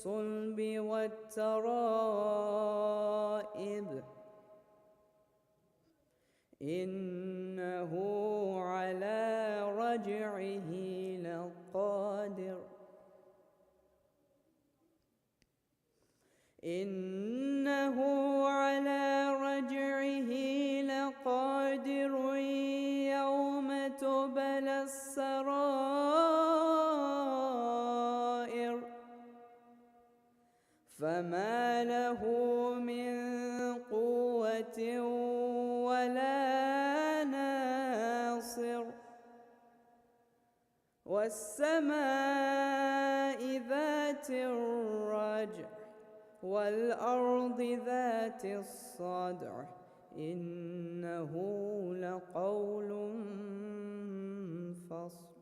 الصلب والترائب إنه على رجعه لقادر إنه على رجعه لقادر يوم تبلى السرائر فما له من قوة ولا ناصر والسماء ذات الرجع والأرض ذات الصدع إنه لقول فصل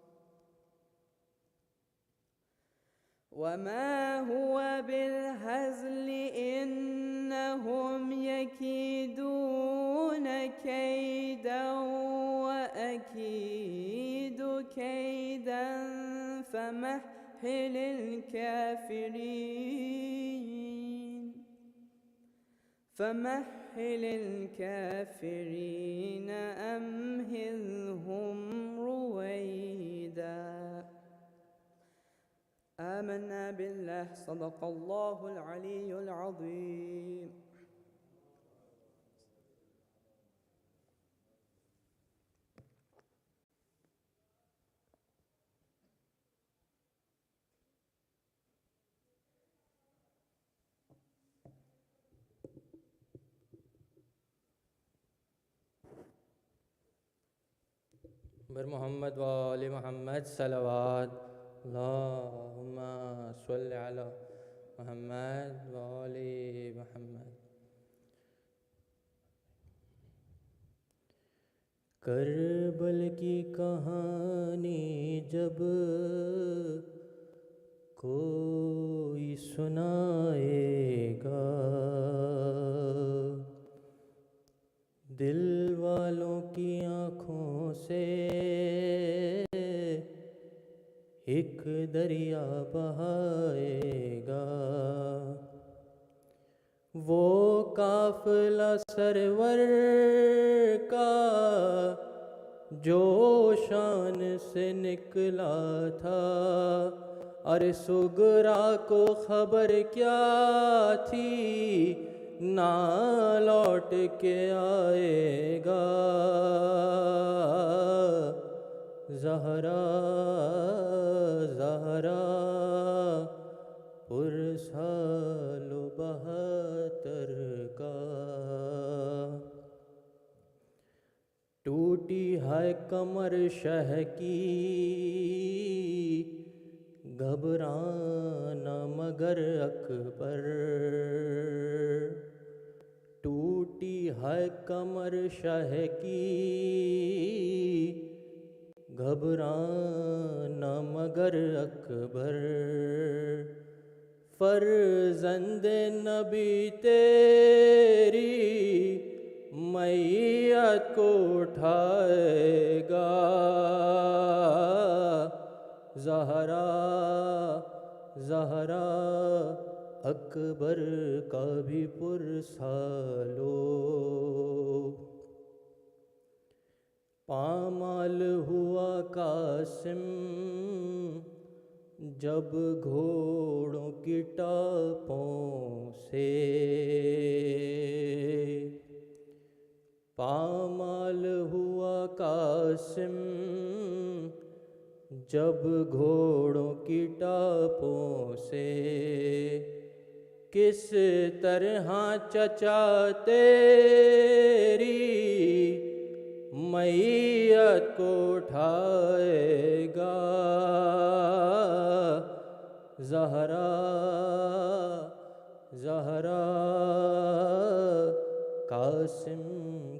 وما هو بالهزل إنهم يكيدون كيدا وأكيد كيدا فمهل الكافرين أمهلهم رويدا آمنا بالله صدق الله العلي العظيم. بر محمد و آل محمد صلوات اللہم صل علی محمد و آل محمد. کربل کی کہانی جب کوئی سنائے گا دل والوں کی آنکھوں سے ایک دریا بہائے گا. وہ قافلہ سرور کا جو شان سے نکلا تھا ارے سغرا کو خبر کیا تھی نہ لوٹ کے آئے گا. زہرا زہرا پرسال و 72 کا ٹوٹی ہے کمر شہ کی گھبرانا مگر اکبر ٹوٹی ہے کمر شہ کی گھبرانا مگر اکبر. فرزند نبی تیری میت کو اٹھائے گا. زہرا زہرا اکبر کا بھی پرسالو پامال ہوا قاسم جب گھوڑوں کی ٹاپوں سے پامال ہوا قاسم جب گھوڑوں کی ٹاپوں سے. کس طرح چچا تیری میت کو اٹھائے گا. زہرا زہرا قاسم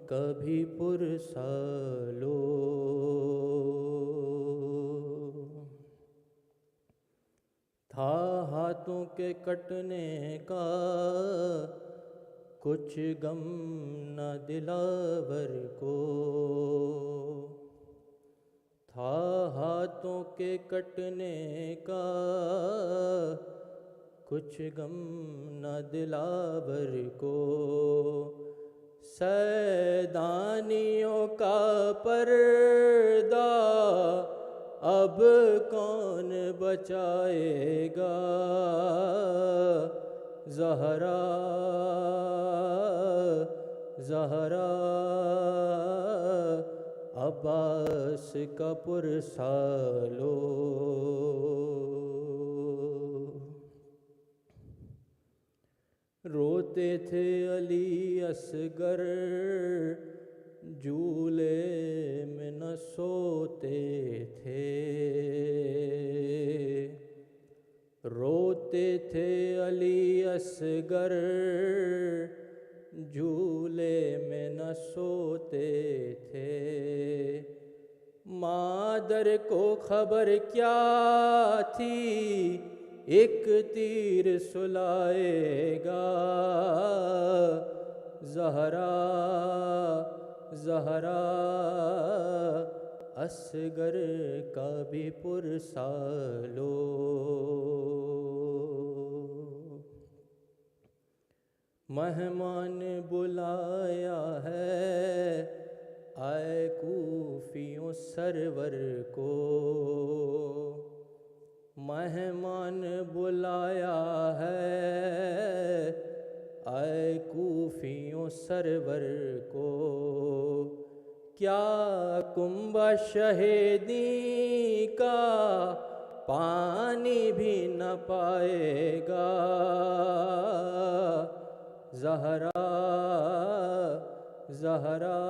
کبھی پرسالو تھا ہاتھوں کے کٹنے کا کچھ غم نہ دلاور کو تھا ہاتھوں کے کٹنے کا کچھ غم نہ دلاور کو، سیدانیوں کا پردہ اب کون بچائے گا، زہرا زہرا عباس کا پرسالو۔ روتے تھے علی اصغر جھولے میں نہ سوتے تھے، روتے تھے علی اصغر جھولے میں نہ سوتے تھے، مادر کو خبر کیا تھی ایک تیر سلائے گا، زہرا زہرا اصغر کا بھی پرسالو۔ مہمان بلایا ہے آئے کوفیوں سرور کو، مہمان بلایا ہے آئے کوفیوں سرور کو، کیا کنبہ شہیدی کا پانی بھی نہ پائے گا، زہرا زہرا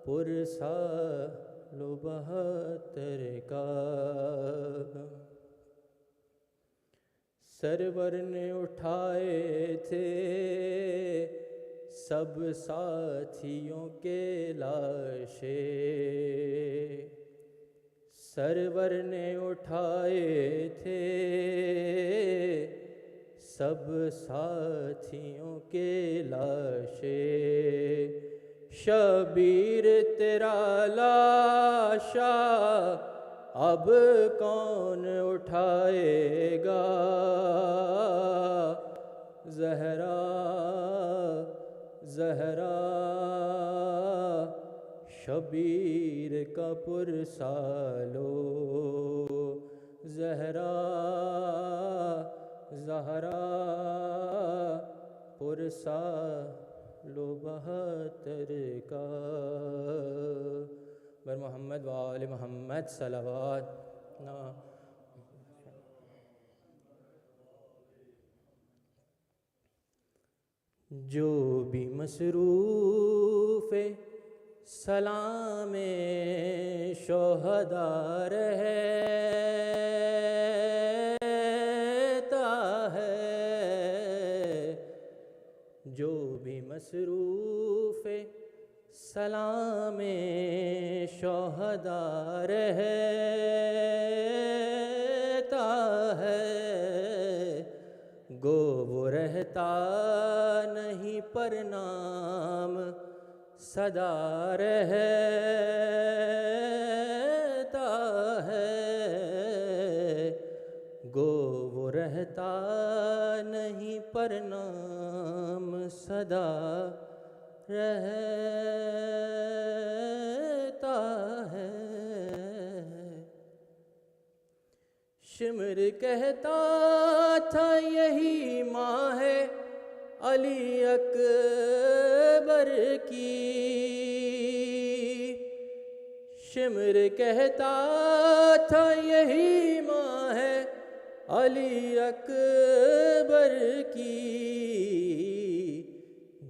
پرسالو 72 کا۔ سرور نے اٹھائے تھے سب ساتھیوں کے لاشیں، سرور نے اٹھائے تھے سب ساتھیوں کے لاشیں، شبیر تیرا لاشا اب کون اٹھائے گا، زہرا زہرا شبیر کا پرسالو، زہرا زہرا پرسالو 72 کا۔ بر محمد و آل محمد صلوات۔ جو بھی مصروف سلام شہداء رہتا ہے، جو بھی مصروف سلام شہداء رہتا ہے، گو وہ رہتا نہیں پر نام صدا رہتا ہے، گو وہ رہتا نہیں پر نام صدا رہتا ہے۔ شمر کہتا تھا یہی ماں ہے علی اکبر کی، شمر کہتا تھا یہی ماں ہے علی اکبر کی،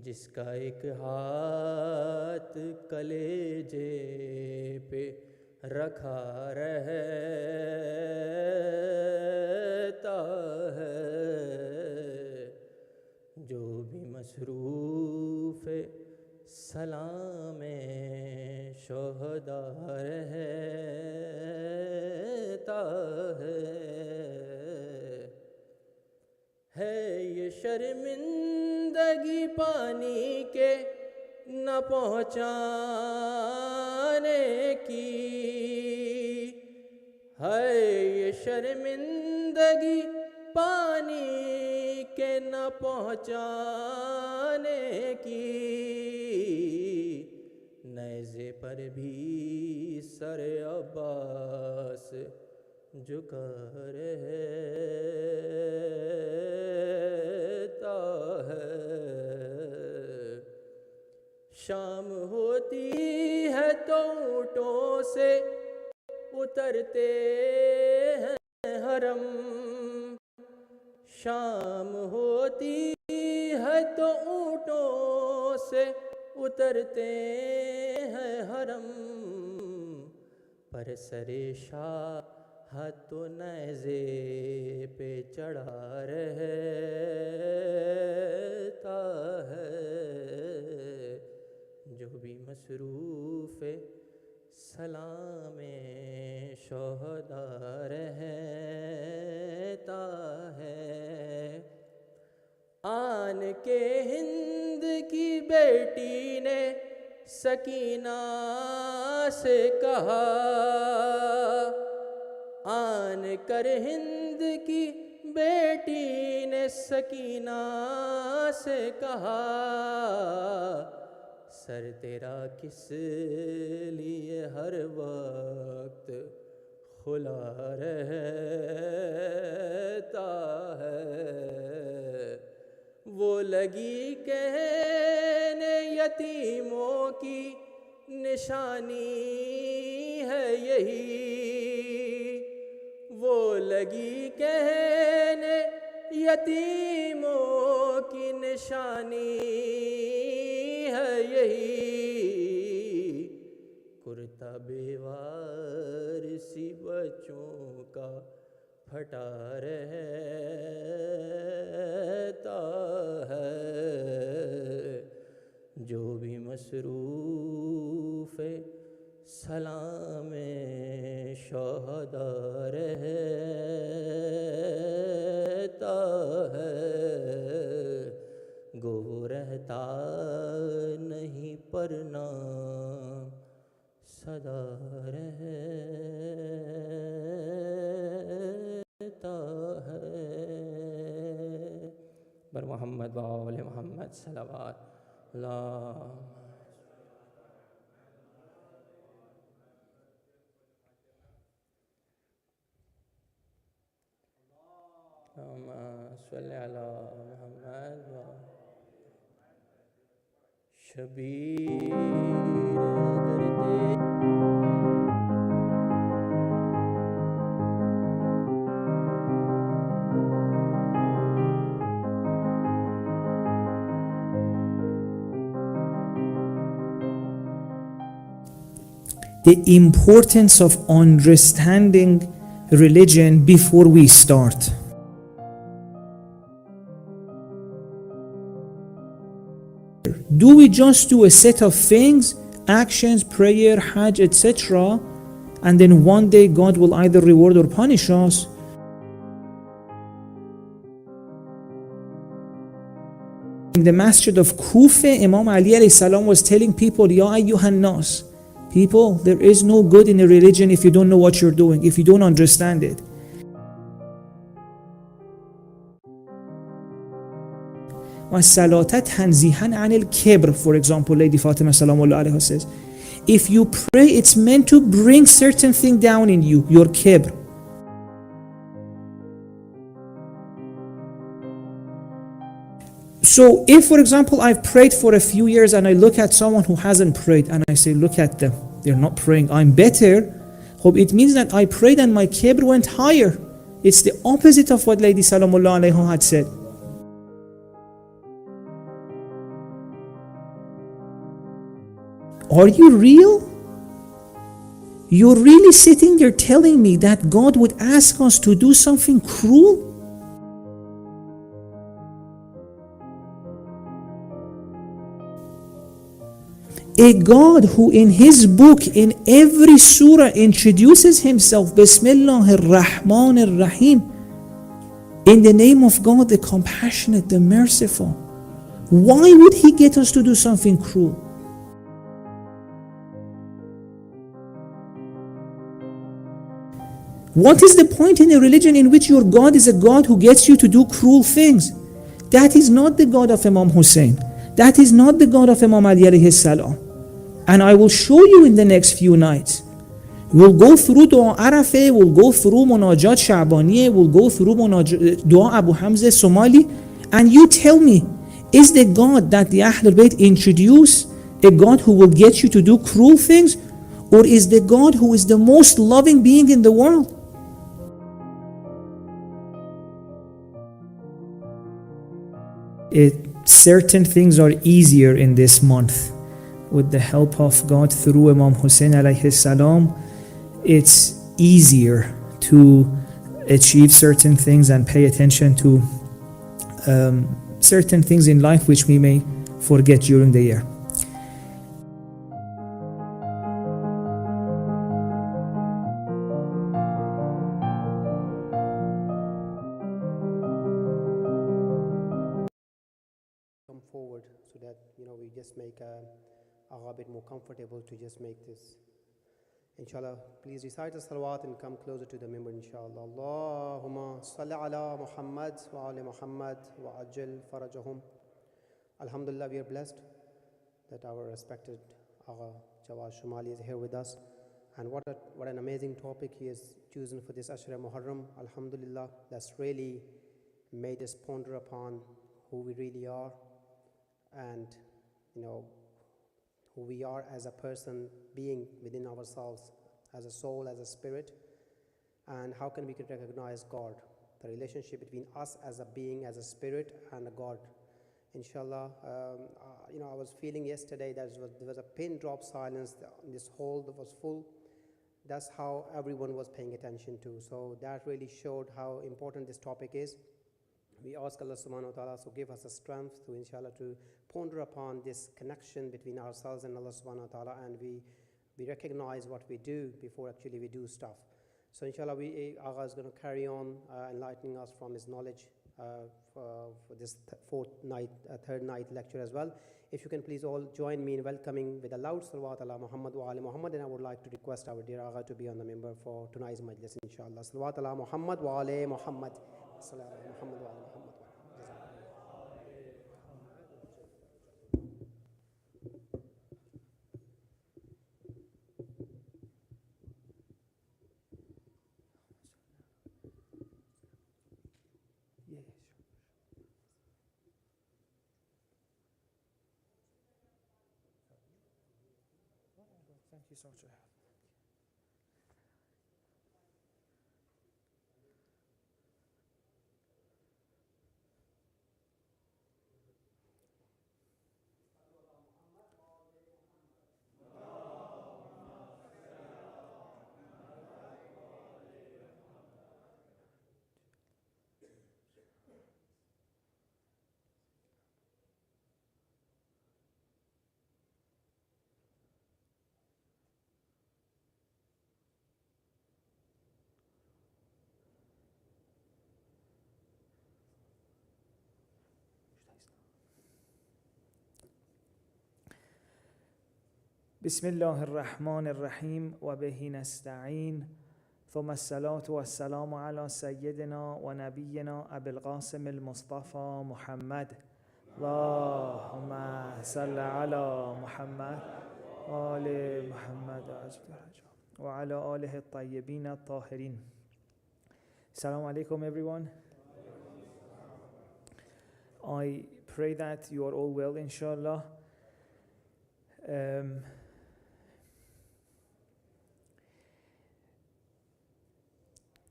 جس کا ایک ہاتھ کلیجے پہ رکھا رہتا ہے، جو بھی مصروف سلام شہداء رہتا ہے یہ شرمندگی پانی کے نہ پہنچانے کی، ہے یہ شرمندگی نہ پہنچانے کی، نیزے پر بھی سر عباس جھکا رہتا ہے۔ شام ہوتی ہے تو اونٹوں سے اترتے ہیں حرم، شام ہوتی ہے تو اونٹوں سے اترتے ہیں حرم، پر سر شاہ تو نیزے پہ چڑھا رہتا ہے۔ جو بھی مصروف سلام شہداء رہتا ہے۔ آن کے ہند کی بیٹی نے سکینہ سے کہا، آن کر ہند کی بیٹی نے سکینہ سے کہا، سر تیرا کس لیے ہر وقت کھلا رہتا ہے؟ وہ لگی کہنے یتیموں کی نشانی ہے یہی، وہ لگی کہنے یتیموں کی نشانی ہے یہی، کرتا بیوار سی بچوں کا پھٹا رہتا ہے۔ جو بھی مصروف سلام شہداء رہتا ہے، گو رہتا نہیں پر نام صدا رہتا ہے۔ بر محمد و آل محمد صلوات اللہ۔ اللہم صلی علی محمد و Shabbir The importance of understanding religion before we start. Do we just do a set of things, actions, prayer, hajj, etc., and then one day God will either reward or punish us? In the masjid of Kufa, Imam Ali alayhi salam was telling people, Ya ayyuhan nas, people, there is no good in a religion if you don't know what you're doing, if you don't understand it. وَالصَّلَاةَ تَنْزِيهًا عَنِ الْكِبْرِ, for example, Lady Fatima Salamullah alayha says, if you pray, it's meant to bring certain thing down in you, your kibr. So if, for example, I've prayed for a few years and I look at someone who hasn't prayed and I say, look at them, they're not praying, I'm better, it means that I prayed and my kibr went higher. It's the opposite of what Lady Salamullah alayha had said. Are you real? You're really sitting there telling me that God would ask us to do something cruel? A God who in his book, in every surah, introduces himself, Bismillahir Rahmanir Rahim, in the name of God, the compassionate, the merciful. Why would he get us to do something cruel? What is the point in a religion in which your God is a God who gets you to do cruel things? That is not the God of Imam Hussein. That is not the God of Imam Ali alayhi salam. And I will show you in the next few nights. We'll go through Dua Arafah, we'll go through Munajat Sha'baniyah, we'll go through Dua Abu Hamza Shomali, and you tell me, is the God that the Ahlul Bayt introduce a God who will get you to do cruel things, or is the God who is the most loving being in the world? Certain things are easier in this month. With the help of God through Imam Hussein alayhi salam, it's easier to achieve certain things and pay attention to certain things in life which we may forget during the year. Come forward so that we just make a bit more comfortable to just make this. Inshallah, please recite the salawat and come closer to the member, inshallah. Allahumma salli ala Muhammad wa ali Muhammad wa ajil farajahum. Alhamdulillah, we are blessed that our respected Agha Jawad Shomali is here with us. And what an amazing topic he has chosen for this Ashra Muharram. Alhamdulillah, that's really made us ponder upon who we really are and, who we are as a person, being within ourselves, as a soul, as a spirit, and how can we recognize God, the relationship between us as a being, as a spirit, and a God. Inshallah, I was feeling yesterday that there was a pin drop silence. This hall that was full. That's how everyone was paying attention to. So that really showed how important this topic is. We ask Allah subhanahu wa ta'ala to give us the strength to, inshallah, to ponder upon this connection between ourselves and Allah subhanahu wa ta'ala, and we recognize what we do before actually we do stuff. So inshallah, Agha is going to carry on enlightening us from his knowledge for this third night lecture as well. If you can please all join me in welcoming with a loud salawat ala Muhammad wa ali Muhammad, and I would like to request our dear Agha to be on the member for tonight's majlis, inshallah. Salawat ala Muhammad wa ali Muhammad. Salawat ala Muhammad wa ali Muhammad. Thank you so much. بسم الله الرحمن الرحيم وبه نستعين ثم الصلاة والسلام على سيدنا ونبينا أبي القاسم المصطفى محمد اللهم صل على محمد وآل محمد وعلى آله الطيبين الطاهرين. Assalamu alaikum everyone. I pray that you are all well, inshallah.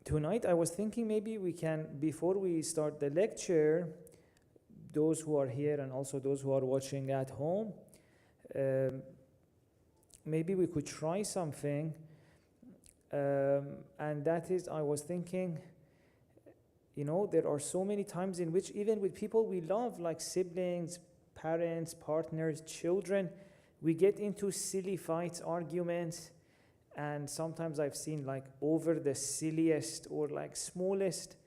Tonight I was thinking maybe we can, before we start the lecture, those who are here and also those who are watching at home, maybe we could try something, and that is, I was thinking, there are so many times in which even with people we love, like siblings, parents, partners, children, we get into silly fights, arguments, and sometimes I've seen like over the silliest or like smallest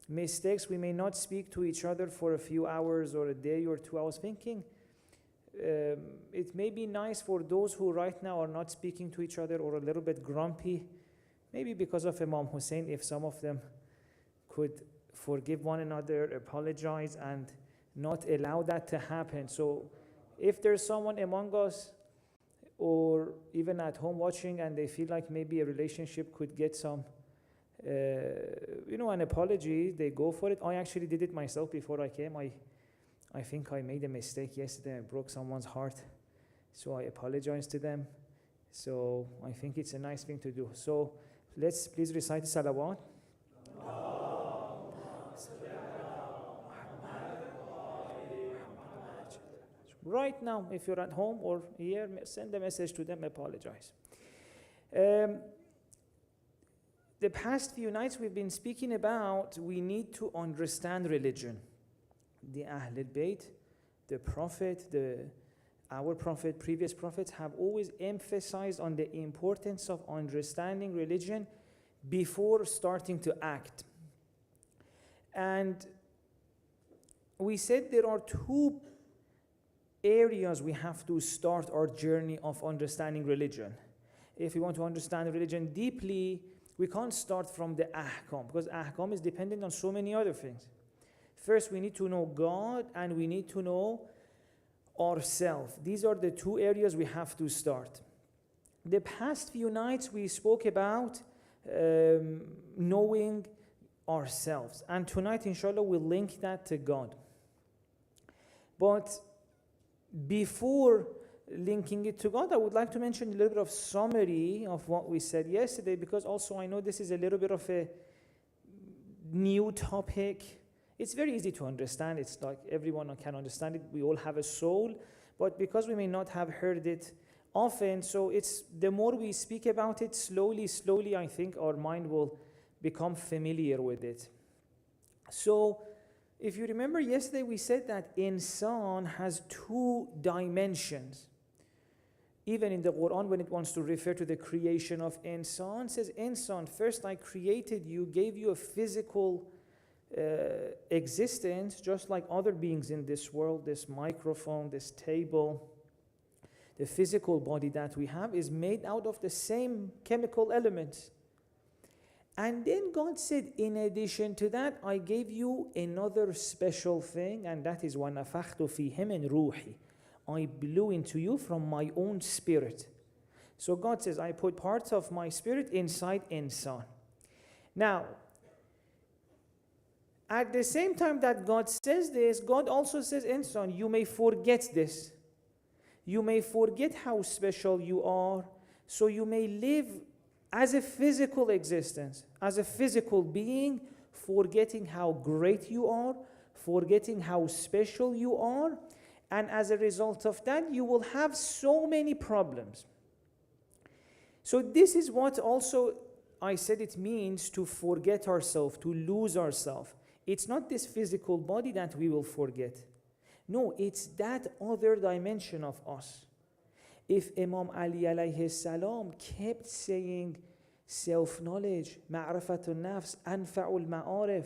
mistakes, we may not speak to each other for a few hours or a day or two. I was thinking it may be nice for those who right now are not speaking to each other or a little bit grumpy, maybe because of Imam Hussein, if some of them could forgive one another, apologize, and not allow that to happen. So if there's someone among us or even at home watching and they feel like maybe a relationship could get some, an apology, they go for it. I actually did it myself before I came. I think I made a mistake yesterday. I broke someone's heart. So I apologized to them. So I think it's a nice thing to do. So let's please recite the salawat. Right now, if you're at home or here, send a message to them, apologize. The past few nights we've been speaking about we need to understand religion. The Ahlul Bayt, the Prophet, our Prophet, previous prophets have always emphasized on the importance of understanding religion before starting to act. And we said there are two areas we have to start our journey of understanding religion. If we want to understand religion deeply, we can't start from the ahkam, because ahkam is dependent on so many other things. First, we need to know God and we need to know ourselves. These are the two areas we have to start. The past few nights we spoke about knowing ourselves, and tonight inshallah we'll link that to God. But before linking it to God, I would like to mention a little bit of summary of what we said yesterday, because also I know this is a little bit of a new topic. It's very easy to understand. It's like everyone can understand it. We all have a soul, but because we may not have heard it often, so it's the more we speak about it, slowly, I think our mind will become familiar with it. So if you remember yesterday, we said that insan has two dimensions. Even in the Quran, when it wants to refer to the creation of insan, it says, insan, first I created you, gave you a physical existence, just like other beings in this world. This microphone, this table, the physical body that we have is made out of the same chemical elements. And then God said, in addition to that, I gave you another special thing, and that is وَنَفَخْتُ فِيهِ مِنْ رُوحِي. I blew into you from my own spirit. So God says, I put parts of my spirit inside insan. Now, at the same time that God says this, God also says, insan, you may forget this. You may forget how special you are, so you may live as a physical existence, as a physical being, forgetting how great you are, forgetting how special you are, and as a result of that, you will have so many problems. So this is what also I said it means to forget ourselves, to lose ourselves. It's not this physical body that we will forget. No, it's that other dimension of us. If Imam Ali alayhi salam kept saying self-knowledge, ma'rafatun nafs, anfa'ul ma'arif,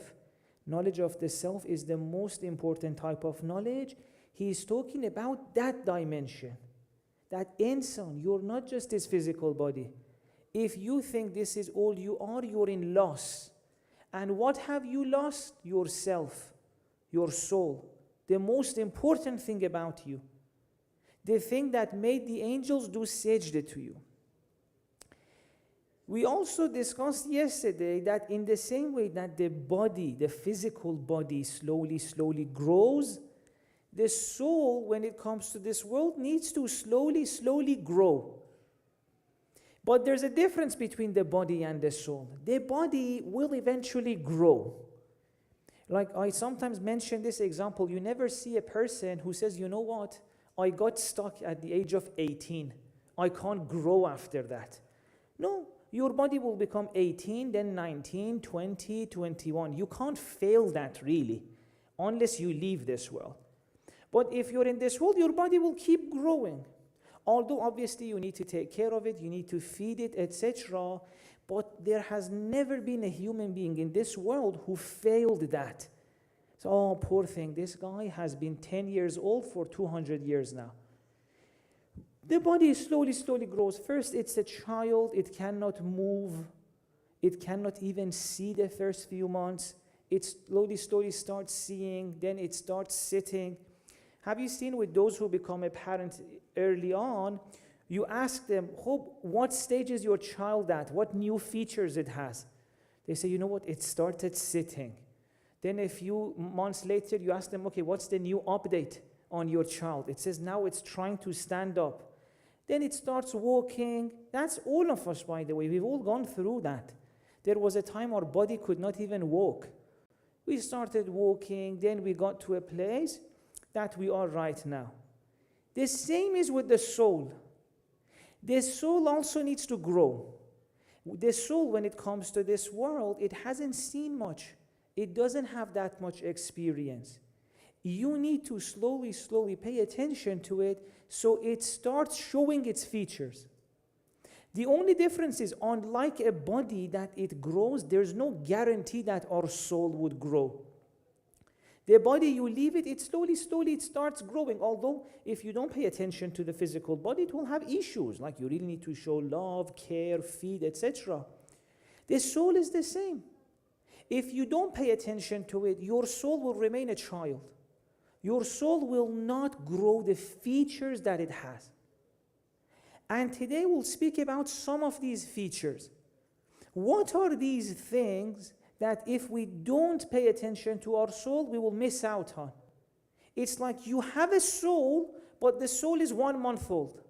knowledge of the self is the most important type of knowledge, he is talking about that dimension. That insan, you're not just this physical body. If you think this is all you are, you're in loss. And what have you lost? Yourself, your soul. The most important thing about you. The thing that made the angels do sajda to you. We also discussed yesterday that in the same way that the body, the physical body slowly grows, the soul, when it comes to this world, needs to slowly grow. But there's a difference between the body and the soul. The body will eventually grow. Like I sometimes mention this example, you never see a person who says, you know what, I got stuck at the age of 18. I can't grow after that. No, your body will become 18, then 19, 20, 21. You can't fail that really, unless you leave this world. But if you're in this world, your body will keep growing. Although obviously you need to take care of it, you need to feed it, etc. But there has never been a human being in this world who failed that. So, oh, poor thing, this guy has been 10 years old for 200 years now. The body slowly grows. First, it's a child. It cannot move. It cannot even see the first few months. It slowly starts seeing, then it starts sitting. Have you seen with those who become a parent early on, you ask them, what stage is your child at? What new features it has? They say, you know what, it started sitting. Then a few months later, you ask them, okay, what's the new update on your child? It says now it's trying to stand up. Then it starts walking. That's all of us, by the way. We've all gone through that. There was a time our body could not even walk. We started walking, then we got to a place that we are right now. The same is with the soul. The soul also needs to grow. The soul, when it comes to this world, it hasn't seen much. It doesn't have that much experience. You need to slowly pay attention to it so it starts showing its features. The only difference is, unlike a body that it grows, there's no guarantee that our soul would grow. The body, you leave it, it slowly it starts growing. Although, if you don't pay attention to the physical body, it will have issues, like you really need to show love, care, feed, etc. The soul is the same. If you don't pay attention to it, your soul will remain a child. Your soul will not grow the features that it has. And today we'll speak about some of these features. What are these things that if we don't pay attention to our soul, we will miss out on? It's like you have a soul, but the soul is 1 month old.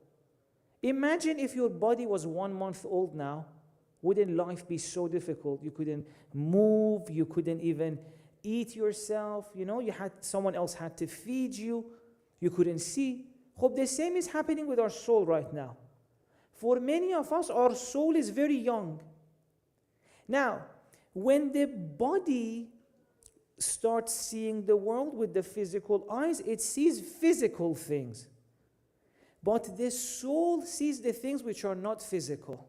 Imagine if your body was 1 month old now. Wouldn't life be so difficult? You couldn't move, you couldn't even eat yourself, someone else had to feed you, you couldn't see. Hope the same is happening with our soul right now. For many of us, our soul is very young. Now, when the body starts seeing the world with the physical eyes, it sees physical things. But the soul sees the things which are not physical.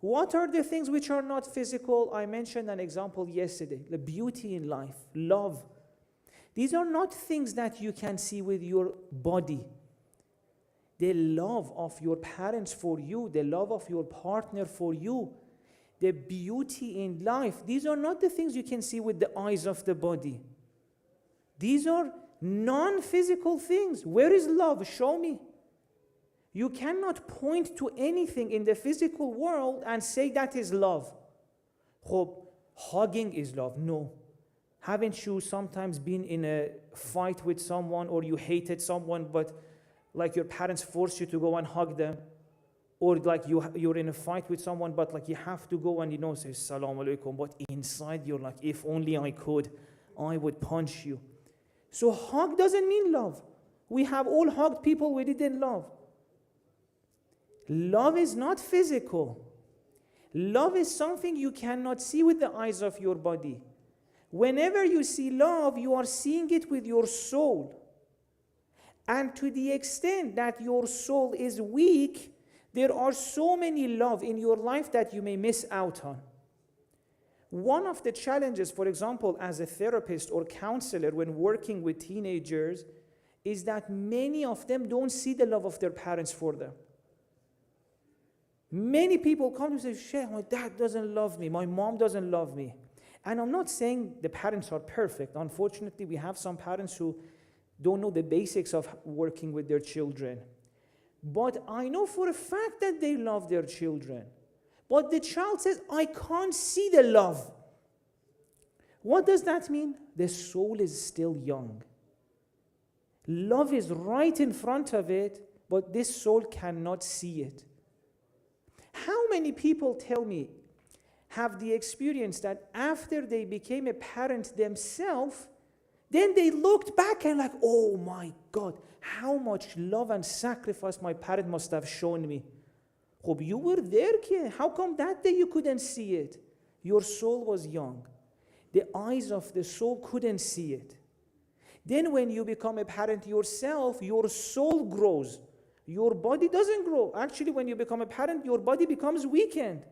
What are the things which are not physical? I mentioned an example yesterday, the beauty in life, love. These are not things that you can see with your body. The love of your parents for you, the love of your partner for you, the beauty in life, these are not the things you can see with the eyes of the body. These are non-physical things. Where is love? Show me. You cannot point to anything in the physical world and say that is love. Hugging is love. No. Haven't you sometimes been in a fight with someone, or you hated someone, but like your parents forced you to go and hug them? Or like you're in a fight with someone, but like you have to go and say Assalamu alaikum, but inside you're like, if only I could, I would punch you. So hug doesn't mean love. We have all hugged people we didn't love. Love is not physical. Love is something you cannot see with the eyes of your body. Whenever you see love, you are seeing it with your soul. And to the extent that your soul is weak, there are so many love in your life that you may miss out on. One of the challenges, for example, as a therapist or counselor when working with teenagers, is that many of them don't see the love of their parents for them. Many people come to say, Sheikh, my dad doesn't love me, my mom doesn't love me. And I'm not saying the parents are perfect. Unfortunately, we have some parents who don't know the basics of working with their children. But I know for a fact that they love their children. But the child says, I can't see the love. What does that mean? The soul is still young. Love is right in front of it, but this soul cannot see it. How many people, tell me, have the experience that after they became a parent themselves, then they looked back and like, oh my God, how much love and sacrifice my parent must have shown me. You were there, kid. How come that day you couldn't see it? Your soul was young. The eyes of the soul couldn't see it. Then when you become a parent yourself, your soul grows. Your body doesn't grow. Actually, when you become a parent, your body becomes weakened.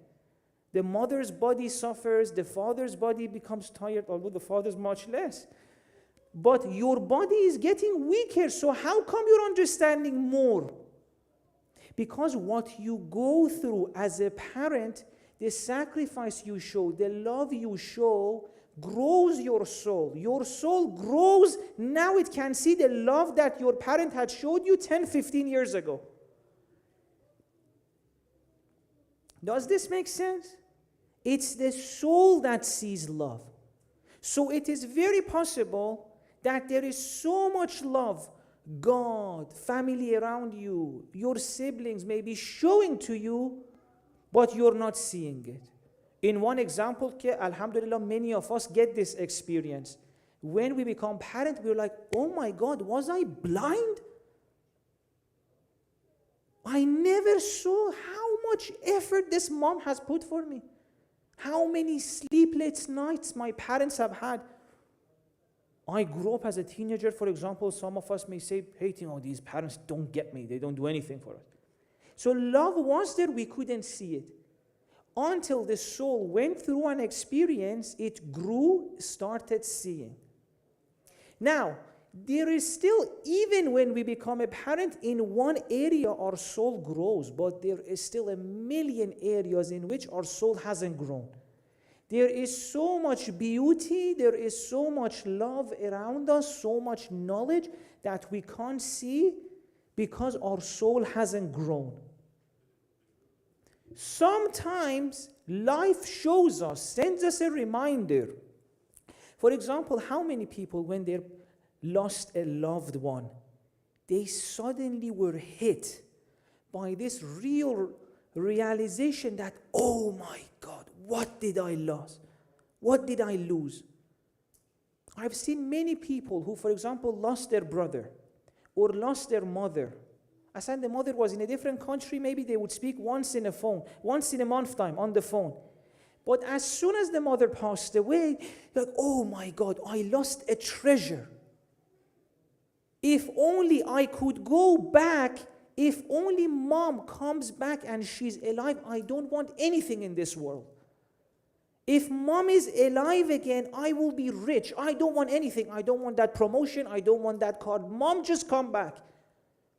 The mother's body suffers, the father's body becomes tired, although the father's much less. But your body is getting weaker, so how come you're understanding more? Because what you go through as a parent, the sacrifice you show, the love you show grows your soul. Your soul grows. Now it can see the love that your parent had showed you 10, 15 years ago. Does this make sense? It's the soul that sees love. So it is very possible that there is so much love God, family around you, your siblings may be showing to you, but you're not seeing it. In one example, alhamdulillah, many of us get this experience. When we become parents, we're like, oh my God, was I blind? I never saw how much effort this mom has put for me. How many sleepless nights my parents have had. I grew up as a teenager, for example. Some of us may say, hey, these parents don't get me. They don't do anything for us. So love was there, we couldn't see it. Until the soul went through an experience, it grew, started seeing. Now, there is still, even when we become a parent, in one area our soul grows, but there is still a million areas in which our soul hasn't grown. There is so much beauty, there is so much love around us, so much knowledge that we can't see because our soul hasn't grown. Sometimes life shows us, sends us a reminder. For example, how many people, when they lost a loved one, they suddenly were hit by this real realization that, oh my God, what did I lose? What did I lose? I've seen many people who, for example, lost their brother or lost their mother. I said the mother was in a different country, maybe they would speak once in a month time on the phone. But as soon as the mother passed away, like, oh my God, I lost a treasure. If only I could go back, if only mom comes back and she's alive, I don't want anything in this world. If mom is alive again, I will be rich. I don't want anything. I don't want that promotion. I don't want that car. Mom, just come back.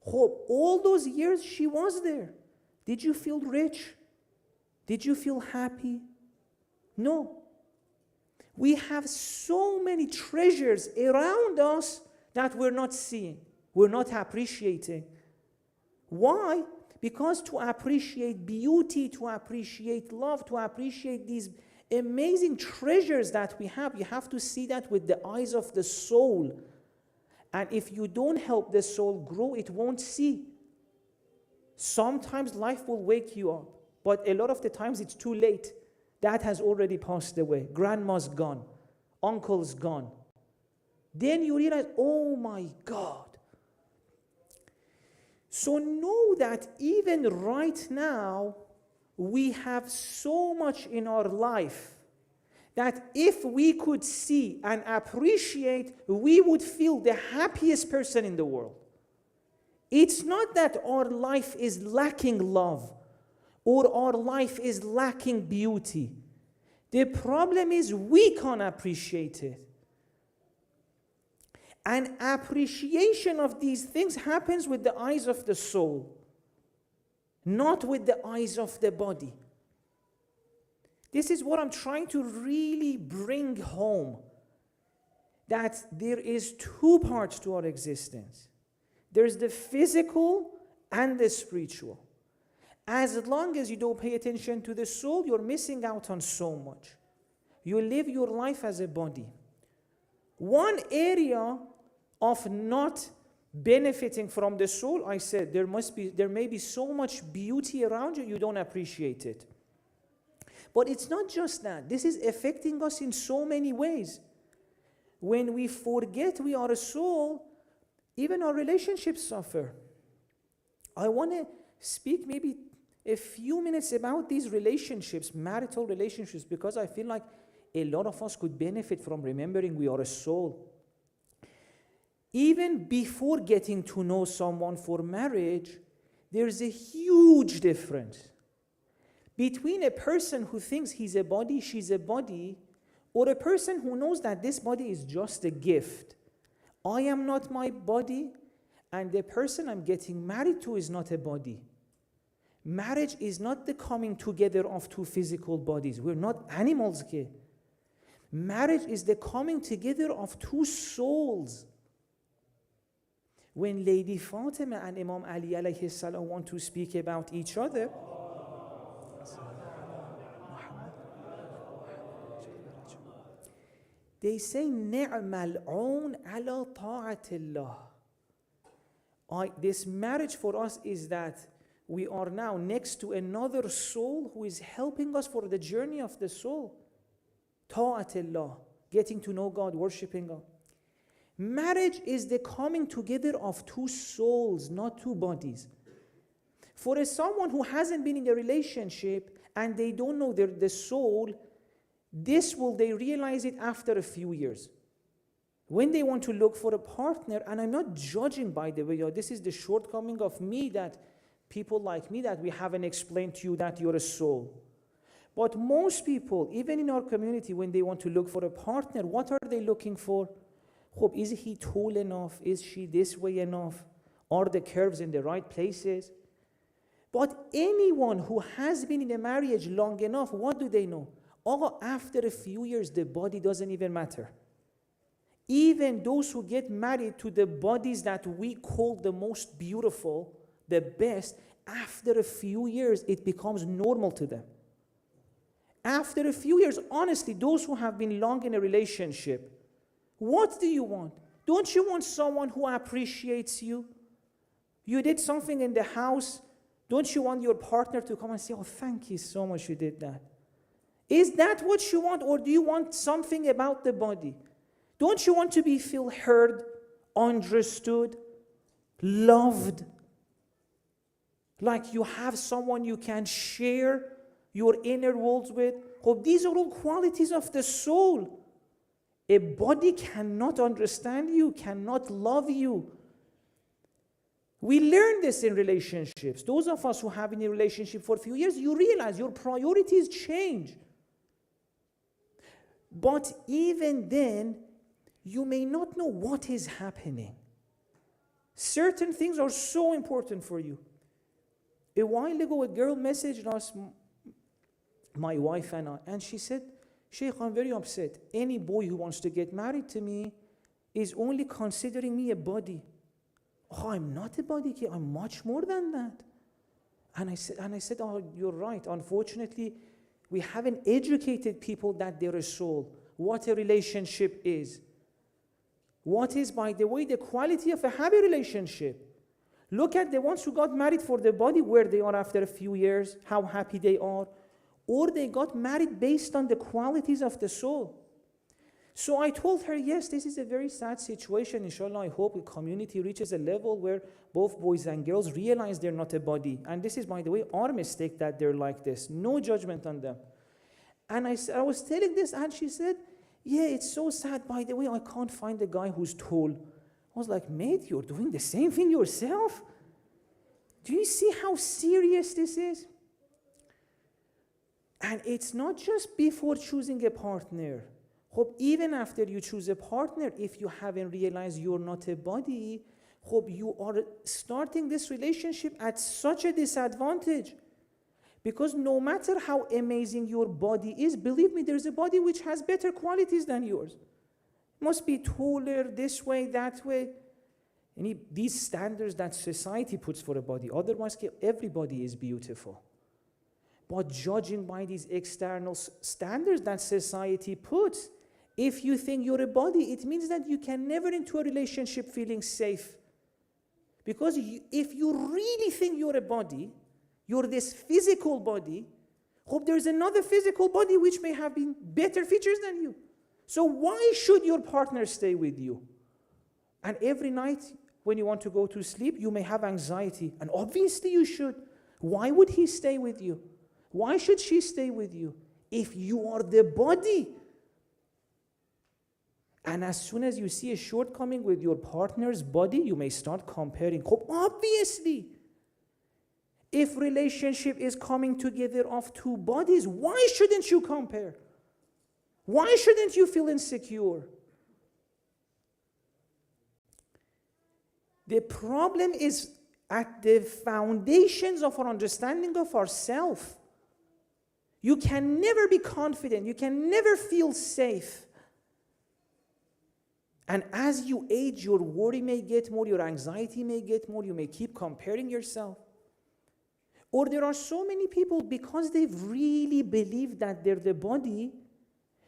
Hope. All those years she was there. Did you feel rich? Did you feel happy? No. We have so many treasures around us that we're not seeing. We're not appreciating. Why? Because to appreciate beauty, to appreciate love, to appreciate these amazing treasures that we have, you have to see that with the eyes of the soul. And if you don't help the soul grow, it won't see. Sometimes life will wake you up, but a lot of the times it's too late. Dad has already passed away. Grandma's gone. Uncle's gone. Then you realize, oh my God. So know that even right now, we have so much in our life that if we could see and appreciate, we would feel the happiest person in the world. It's not that our life is lacking love or our life is lacking beauty. The problem is we can't appreciate it. And appreciation of these things happens with the eyes of the soul, not with the eyes of the body. This is what I'm trying to really bring home, that there is two parts to our existence. There's the physical and the spiritual. As long as you don't pay attention to the soul, you're missing out on so much. You live your life as a body. One area of not benefiting from the soul, I said, there may be so much beauty around you, you don't appreciate it. But it's not just that. This is affecting us in so many ways. When we forget we are a soul, even our relationships suffer. I want to speak maybe a few minutes about these relationships, marital relationships, because I feel like a lot of us could benefit from remembering we are a soul. Even before getting to know someone for marriage, there's a huge difference between a person who thinks he's a body, she's a body, or a person who knows that this body is just a gift. I am not my body, and the person I'm getting married to is not a body. Marriage is not the coming together of two physical bodies. We're not animals here. Marriage is the coming together of two souls. When Lady Fatima and Imam Ali alayhi salam want to speak about each other, they say, "Ni'mal aun ala ta'atillah." This marriage for us is that we are now next to another soul who is helping us for the journey of the soul. Ta'atillah, getting to know God, worshiping God. Marriage is the coming together of two souls, not two bodies. For someone who hasn't been in a relationship and they don't know the soul, they realize it after a few years. When they want to look for a partner, and I'm not judging, by the way, this is the shortcoming of me, that people like me, that we haven't explained to you that you're a soul. But most people, even in our community, when they want to look for a partner, what are they looking for? Is he tall enough? Is she this way enough? Are the curves in the right places? But anyone who has been in a marriage long enough, what do they know? After a few years, the body doesn't even matter. Even those who get married to the bodies that we call the most beautiful, the best, after a few years, it becomes normal to them. After a few years, honestly, those who have been long in a relationship, what do you want? Don't you want someone who appreciates you? You did something in the house. Don't you want your partner to come and say, "Oh, thank you so much you did that"? Is that what you want, or do you want something about the body? Don't you want to feel heard, understood, loved? Like you have someone you can share your inner worlds with? These are all qualities of the soul. A body cannot understand you, cannot love you. We learn this in relationships. Those of us who have been in a relationship for a few years, you realize your priorities change. But even then, you may not know what is happening. Certain things are so important for you. A while ago, a girl messaged us, my wife and I, and she said, "Sheikh, I'm very upset. Any boy who wants to get married to me is only considering me a body." I'm not a body, I'm much more than that. And I said, "Oh, you're right. Unfortunately, we haven't educated people that they're a soul, what a relationship is. What is, by the way, the quality of a happy relationship? Look at the ones who got married for the body, where they are after a few years, how happy they are. Or they got married based on the qualities of the soul." So I told her, yes, this is a very sad situation. Inshallah, I hope the community reaches a level where both boys and girls realize they're not a body. And this is, by the way, our mistake that they're like this. No judgment on them. And I was telling this, and she said, "Yeah, it's so sad. By the way, I can't find a guy who's tall." I was like, "Mate, you're doing the same thing yourself? Do you see how serious this is?" And it's not just before choosing a partner. Even after you choose a partner, if you haven't realized you're not a body, you are starting this relationship at such a disadvantage. Because no matter how amazing your body is, believe me, there's a body which has better qualities than yours. Must be taller, this way, that way. These standards that society puts for a body. Otherwise, everybody is beautiful. But judging by these external standards that society puts, if you think you're a body, it means that you can never into a relationship feeling safe. Because if you really think you're a body, you're this physical body, there's another physical body which may have been better features than you. So why should your partner stay with you? And every night when you want to go to sleep, you may have anxiety. And obviously you should. Why would he stay with you? Why should she stay with you? If you are the body. And as soon as you see a shortcoming with your partner's body, you may start comparing. Obviously, if relationship is coming together of two bodies, why shouldn't you compare? Why shouldn't you feel insecure? The problem is at the foundations of our understanding of ourselves. You can never be confident. You can never feel safe. And as you age, your worry may get more, your anxiety may get more, you may keep comparing yourself. Or there are so many people, because they've really believed that they're the body,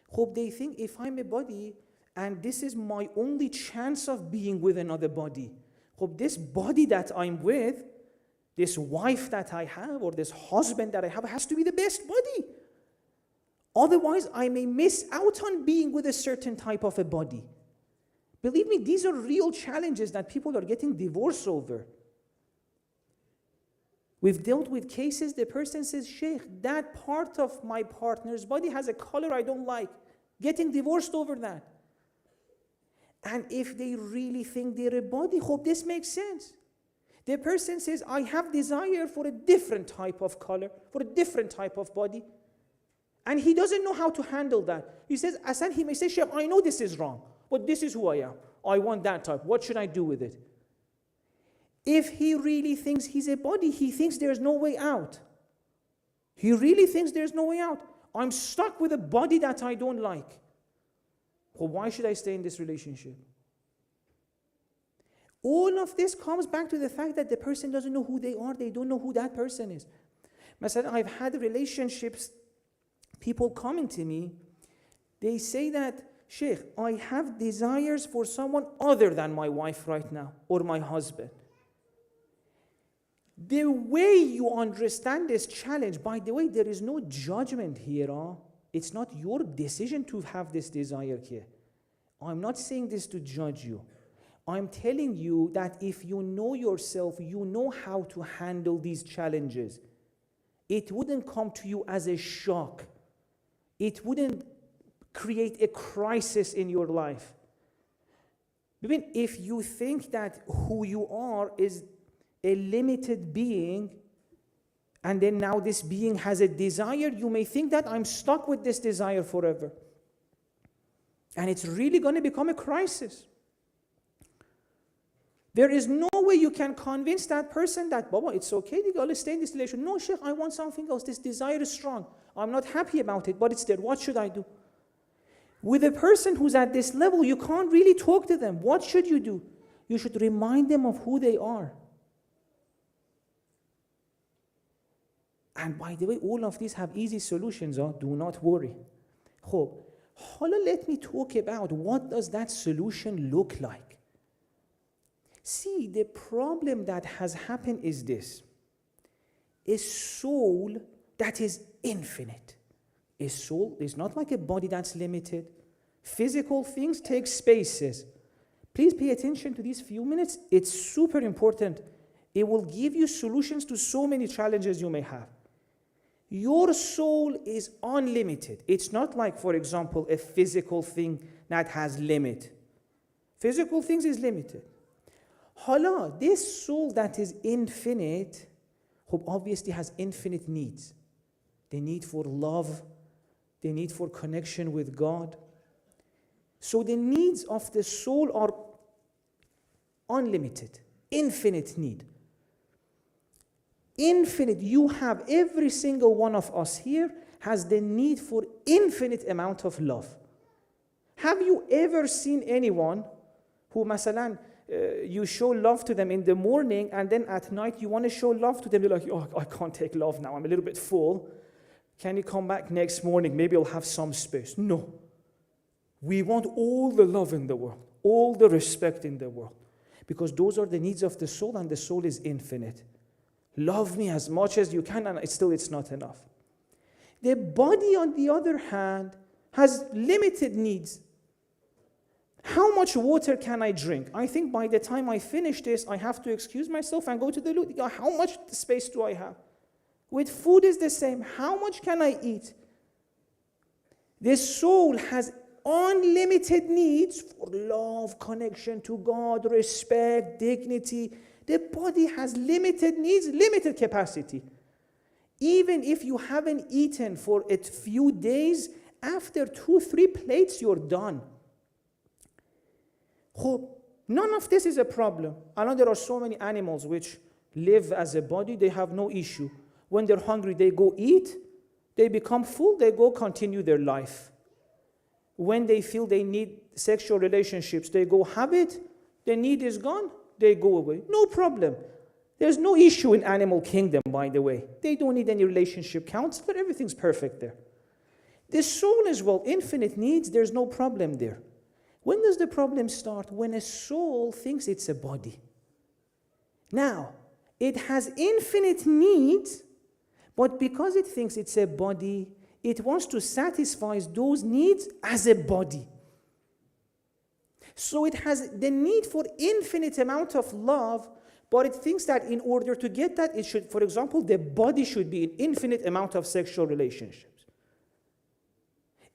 hope they think if I'm a body and this is my only chance of being with another body, hope this body that I'm with, this wife that I have or this husband that I have has to be the best body. Otherwise, I may miss out on being with a certain type of a body. Believe me, these are real challenges that people are getting divorced over. We've dealt with cases, the person says, Sheikh, that part of my partner's body has a color I don't like. Getting divorced over that. And if they really think they're a body, hope this makes sense. The person says, I have desire for a different type of color, for a different type of body. And he doesn't know how to handle that. He says, Asan, he may say, Sheikh, I know this is wrong, but this is who I am. I want that type. What should I do with it? If he really thinks he's a body, he thinks there's no way out. He really thinks there's no way out. I'm stuck with a body that I don't like. Well, why should I stay in this relationship? All of this comes back to the fact that the person doesn't know who they are. They don't know who that person is. Mesela, I've had relationships, people coming to me, they say that, Sheikh, I have desires for someone other than my wife right now, or my husband. The way you understand this challenge, by the way, there is no judgment here. It's not your decision to have this desire here. I'm not saying this to judge you. I'm telling you that if you know yourself, you know how to handle these challenges. It wouldn't come to you as a shock. It wouldn't create a crisis in your life. Even if you think that who you are is a limited being, and then now this being has a desire, you may think that I'm stuck with this desire forever. And it's really going to become a crisis. There is no way you can convince that person that, Baba, it's okay, you gotta stay in this relation. No, Sheikh, I want something else. This desire is strong. I'm not happy about it, but it's there. What should I do? With a person who's at this level, you can't really talk to them. What should you do? You should remind them of who they are. And by the way, all of these have easy solutions. Do not worry. Hola, let me talk about what does that solution look like. See, the problem that has happened is this. A soul that is infinite. A soul is not like a body that's limited. Physical things take spaces. Please pay attention to these few minutes. It's super important. It will give you solutions to so many challenges you may have. Your soul is unlimited. It's not like, for example, a physical thing that has limit. Physical things is limited. Hala, this soul that is infinite, obviously has infinite needs. The need for love, the need for connection with God. So the needs of the soul are unlimited, infinite need. Infinite, you have, every single one of us here has the need for infinite amount of love. Have you ever seen anyone who, masalan, you show love to them in the morning and then at night you want to show love to them, you're like, oh, I can't take love now, I'm a little bit full. Can you come back next morning? Maybe I'll have some space. No. We want all the love in the world, all the respect in the world, because those are the needs of the soul, and the soul is infinite. Love me as much as you can, and it's not enough. The body, on the other hand, has limited needs. How much water can I drink? I think by the time I finish this, I have to excuse myself and go to the loo. How much space do I have? With food is the same. How much can I eat? The soul has unlimited needs for love, connection to God, respect, dignity. The body has limited needs, limited capacity. Even if you haven't eaten for a few days, after 2-3 plates, you're done. None of this is a problem. I know there are so many animals which live as a body, they have no issue. When they're hungry, they go eat. They become full, they go continue their life. When they feel they need sexual relationships, they go have it. The need is gone, they go away. No problem. There's no issue in animal kingdom, by the way. They don't need any relationship counselor. Everything's perfect there. The soul as well, infinite needs, there's no problem there. When does the problem start? When a soul thinks it's a body. Now, it has infinite needs, but because it thinks it's a body, it wants to satisfy those needs as a body. So it has the need for infinite amount of love, but it thinks that in order to get that, it should, for example, the body should be an infinite amount of sexual relationships.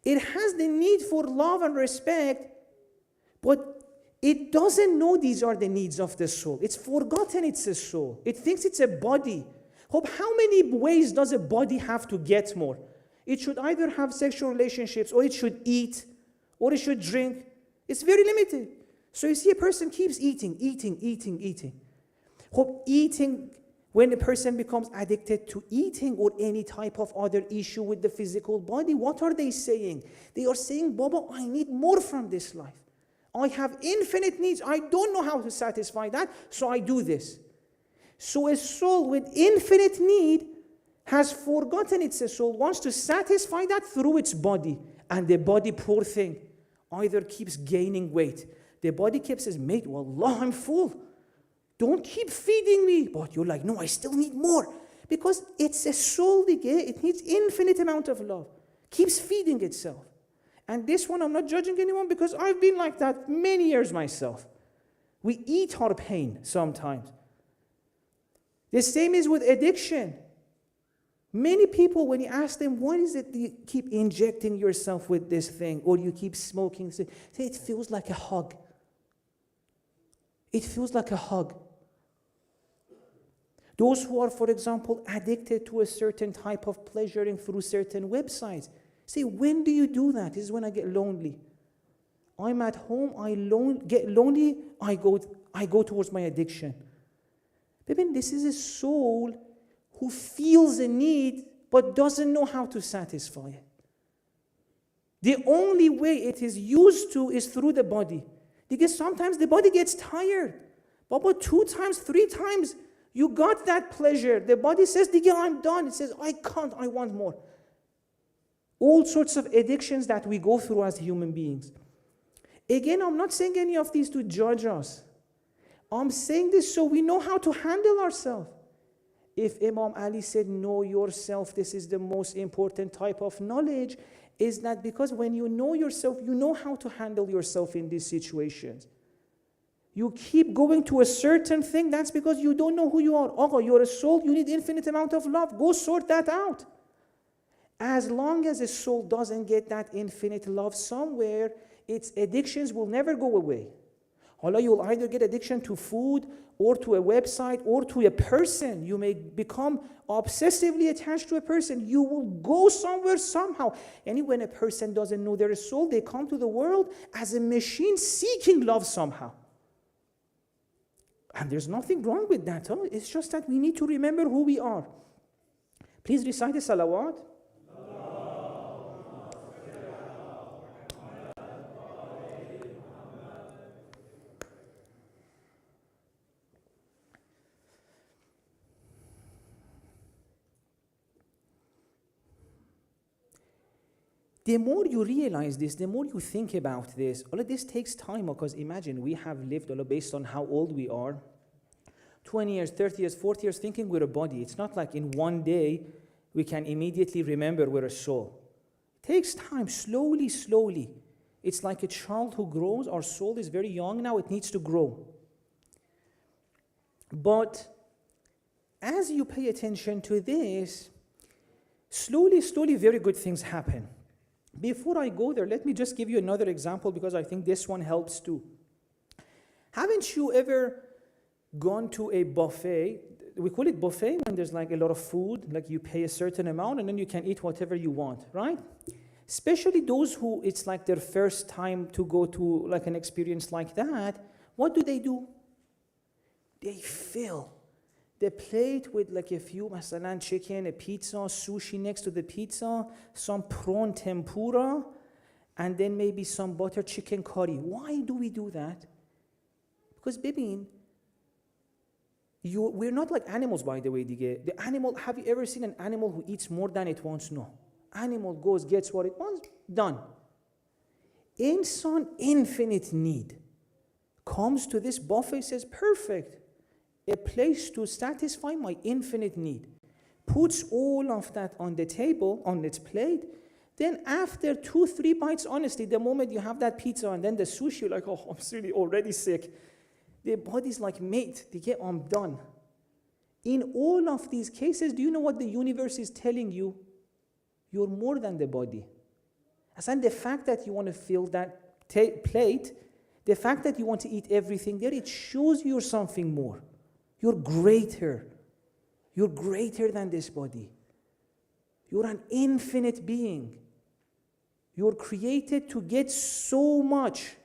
It has the need for love and respect, but it doesn't know these are the needs of the soul. It's forgotten it's a soul. It thinks it's a body. How many ways does a body have to get more? It should either have sexual relationships, or it should eat, or it should drink. It's very limited. So you see a person keeps eating. Eating, when a person becomes addicted to eating or any type of other issue with the physical body, what are they saying? They are saying, Baba, I need more from this life. I have infinite needs. I don't know how to satisfy that, so I do this. So a soul with infinite need has forgotten it's a soul, wants to satisfy that through its body. And the body, poor thing, either keeps gaining weight. The body keeps says, mate, wallah, I'm full. Don't keep feeding me. But you're like, no, I still need more. Because it's a soul, it needs infinite amount of love. Keeps feeding itself. And this one, I'm not judging anyone because I've been like that many years myself. We eat our pain sometimes. The same is with addiction. Many people, when you ask them, what is it you keep injecting yourself with this thing, or you keep smoking, say it feels like a hug. It feels like a hug. Those who are, for example, addicted to a certain type of pleasuring through certain websites, say, when do you do that? This is when I get lonely. I'm at home, get lonely, I go towards my addiction. Baby, this is a soul who feels a need but doesn't know how to satisfy it. The only way it is used to is through the body. Because sometimes the body gets tired. But 2 times, 3 times, you got that pleasure. The body says, Diga, I'm done. It says, I can't, I want more. All sorts of addictions that we go through as human beings. Again, I'm not saying any of these to judge us. I'm saying this so we know how to handle ourselves. If Imam Ali said, know yourself, this is the most important type of knowledge, is that because when you know yourself, you know how to handle yourself in these situations. You keep going to a certain thing, that's because you don't know who you are. Oh, you're a soul, you need infinite amount of love. Go sort that out. As long as a soul doesn't get that infinite love somewhere, its addictions will never go away. Allah, you'll either get addiction to food or to a website or to a person. You may become obsessively attached to a person. You will go somewhere somehow. And when a person doesn't know their soul, they come to the world as a machine seeking love somehow. And there's nothing wrong with that. Huh? It's just that we need to remember who we are. Please recite the salawat. The more you realize this, the more you think about this, all of this takes time, because imagine we have lived, based on how old we are, 20 years, 30 years, 40 years, thinking we're a body. It's not like in one day we can immediately remember we're a soul. It takes time, slowly, slowly. It's like a child who grows. Our soul is very young now, it needs to grow. But as you pay attention to this, slowly, slowly, very good things happen. Before I go there, let me just give you another example, because I think this one helps too. Haven't you ever gone to a buffet? We call it buffet when there's like a lot of food, like you pay a certain amount and then you can eat whatever you want, right? Especially those who it's like their first time to go to like an experience like that. What do? They fill the plate with like a few masalan chicken, a pizza, sushi next to the pizza, some prawn tempura, and then maybe some butter chicken curry. Why do we do that? Because ببین, we're not like animals, by the way. The animal, have you ever seen an animal who eats more than it wants? No. Animal goes, gets what it wants, done. Insan, infinite need, comes to this buffet, says, perfect, a place to satisfy my infinite need. Puts all of that on the table, on its plate. Then after 2-3 bites, honestly, the moment you have that pizza and then the sushi, you're like, oh, I'm really already sick. The body's like, mate, I'm done. In all of these cases, do you know what the universe is telling you? You're more than the body. And the fact that you want to fill that plate, the fact that you want to eat everything there, it shows you're something more. You're greater. You're greater than this body. You're an infinite being. You're created to get so much.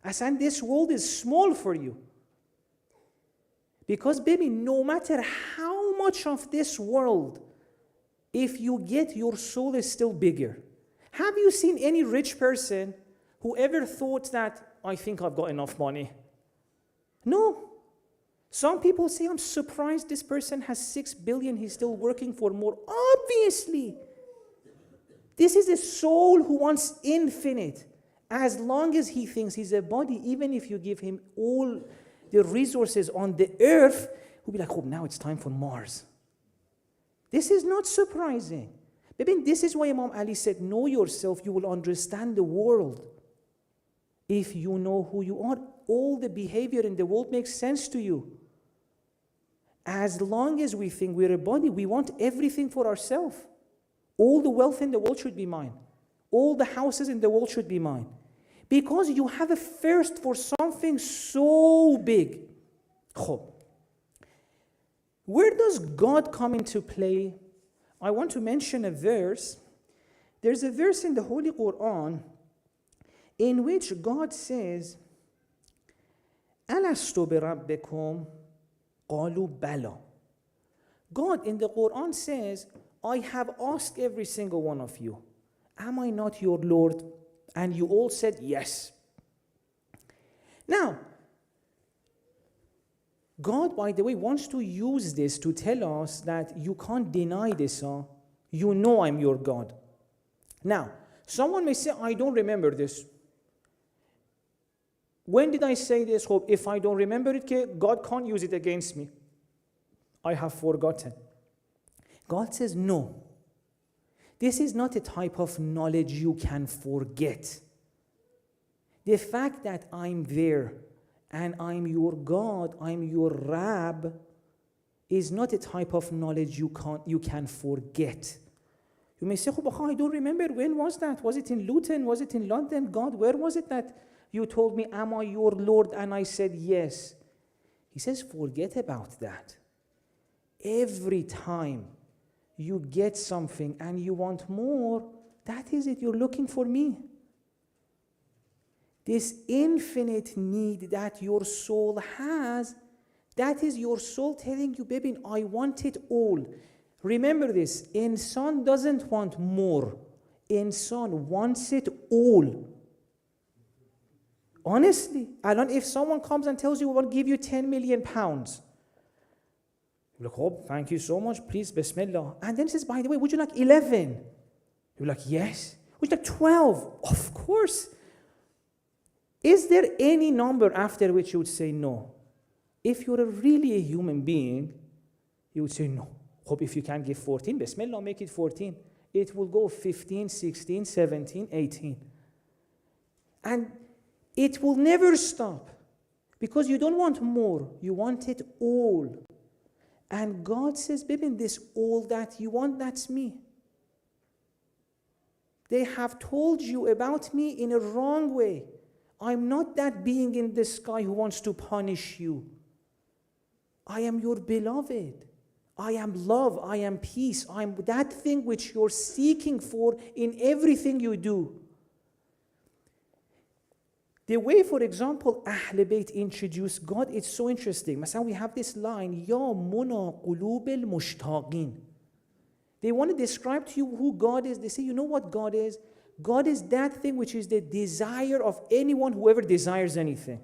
And this world is small for you. Because, baby, no matter how much of this world, if you get, your soul is still bigger. Have you seen any rich person who ever thought that, I think I've got enough money? No. Some people say, I'm surprised this person has 6 billion, he's still working for more. Obviously. This is a soul who wants infinite. As long as he thinks he's a body, even if you give him all the resources on the earth, he'll be like, oh, now it's time for Mars. This is not surprising. This is why Imam Ali said, know yourself, you will understand the world. If you know who you are, all the behavior in the world makes sense to you. As long as we think we're a body, we want everything for ourselves. All the wealth in the world should be mine. All the houses in the world should be mine. Because you have a thirst for something so big. Where does God come into play? I want to mention a verse. There's a verse in the Holy Quran in which God says, أَلَسْتُ بِرَبِّكُمْ قَالُوا بَلَى. God in the Quran says, I have asked every single one of you, am I not your Lord? And you all said yes. Now, God, by the way, wants to use this to tell us that you can't deny this. You know I'm your God. Now, someone may say, I don't remember this. When did I say this? If I don't remember it, God can't use it against me. I have forgotten. God says, no. This is not a type of knowledge you can forget. The fact that I'm there and I'm your God, I'm your Rab, is not a type of knowledge you can forget. You may say, I don't remember, when was that? Was it in Luton? Was it in London? God, where was it that you told me, am I your Lord? And I said yes. He says, forget about that. Every time you get something and you want more, that is it, you're looking for me. This infinite need that your soul has, that is your soul telling you, baby, I want it all. Remember this, insan doesn't want more. Insan wants it all. Honestly, if someone comes and tells you, we will give you 10 million pounds. You're like, oh, thank you so much, please, Bismillah. And then says, by the way, would you like 11? You're like, yes. Would you like 12? Of course. Is there any number after which you would say no? If you're really a human being, you would say no. Hope if you can give 14, Bismillah, make it 14. It will go 15, 16, 17, 18. And it will never stop. Because you don't want more, you want it all. And God says, baby, this all that you want, that's me. They have told you about me in a wrong way. I'm not that being in the sky who wants to punish you. I am your beloved. I am love. I am peace. I am that thing which you're seeking for in everything you do. The way, for example, Ahl Bayt introduce God, it's so interesting. مثلا we have this line, Ya muna qulub al-mushtaqin. They want to describe to you who God is. They say, you know what God is? God is that thing which is the desire of anyone, whoever desires anything.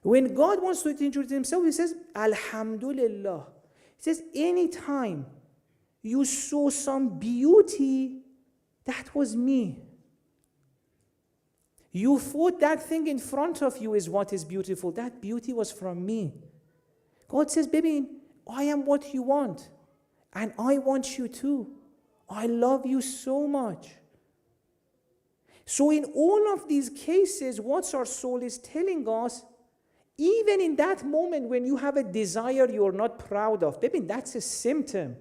When God wants to introduce himself, he says, Alhamdulillah. He says, anytime you saw some beauty, that was me. You thought that thing in front of you is what is beautiful. That beauty was from me. God says, baby, I am what you want. And I want you too. I love you so much. So in all of these cases, what our soul is telling us, even in that moment when you have a desire you're not proud of, baby, that's a symptom.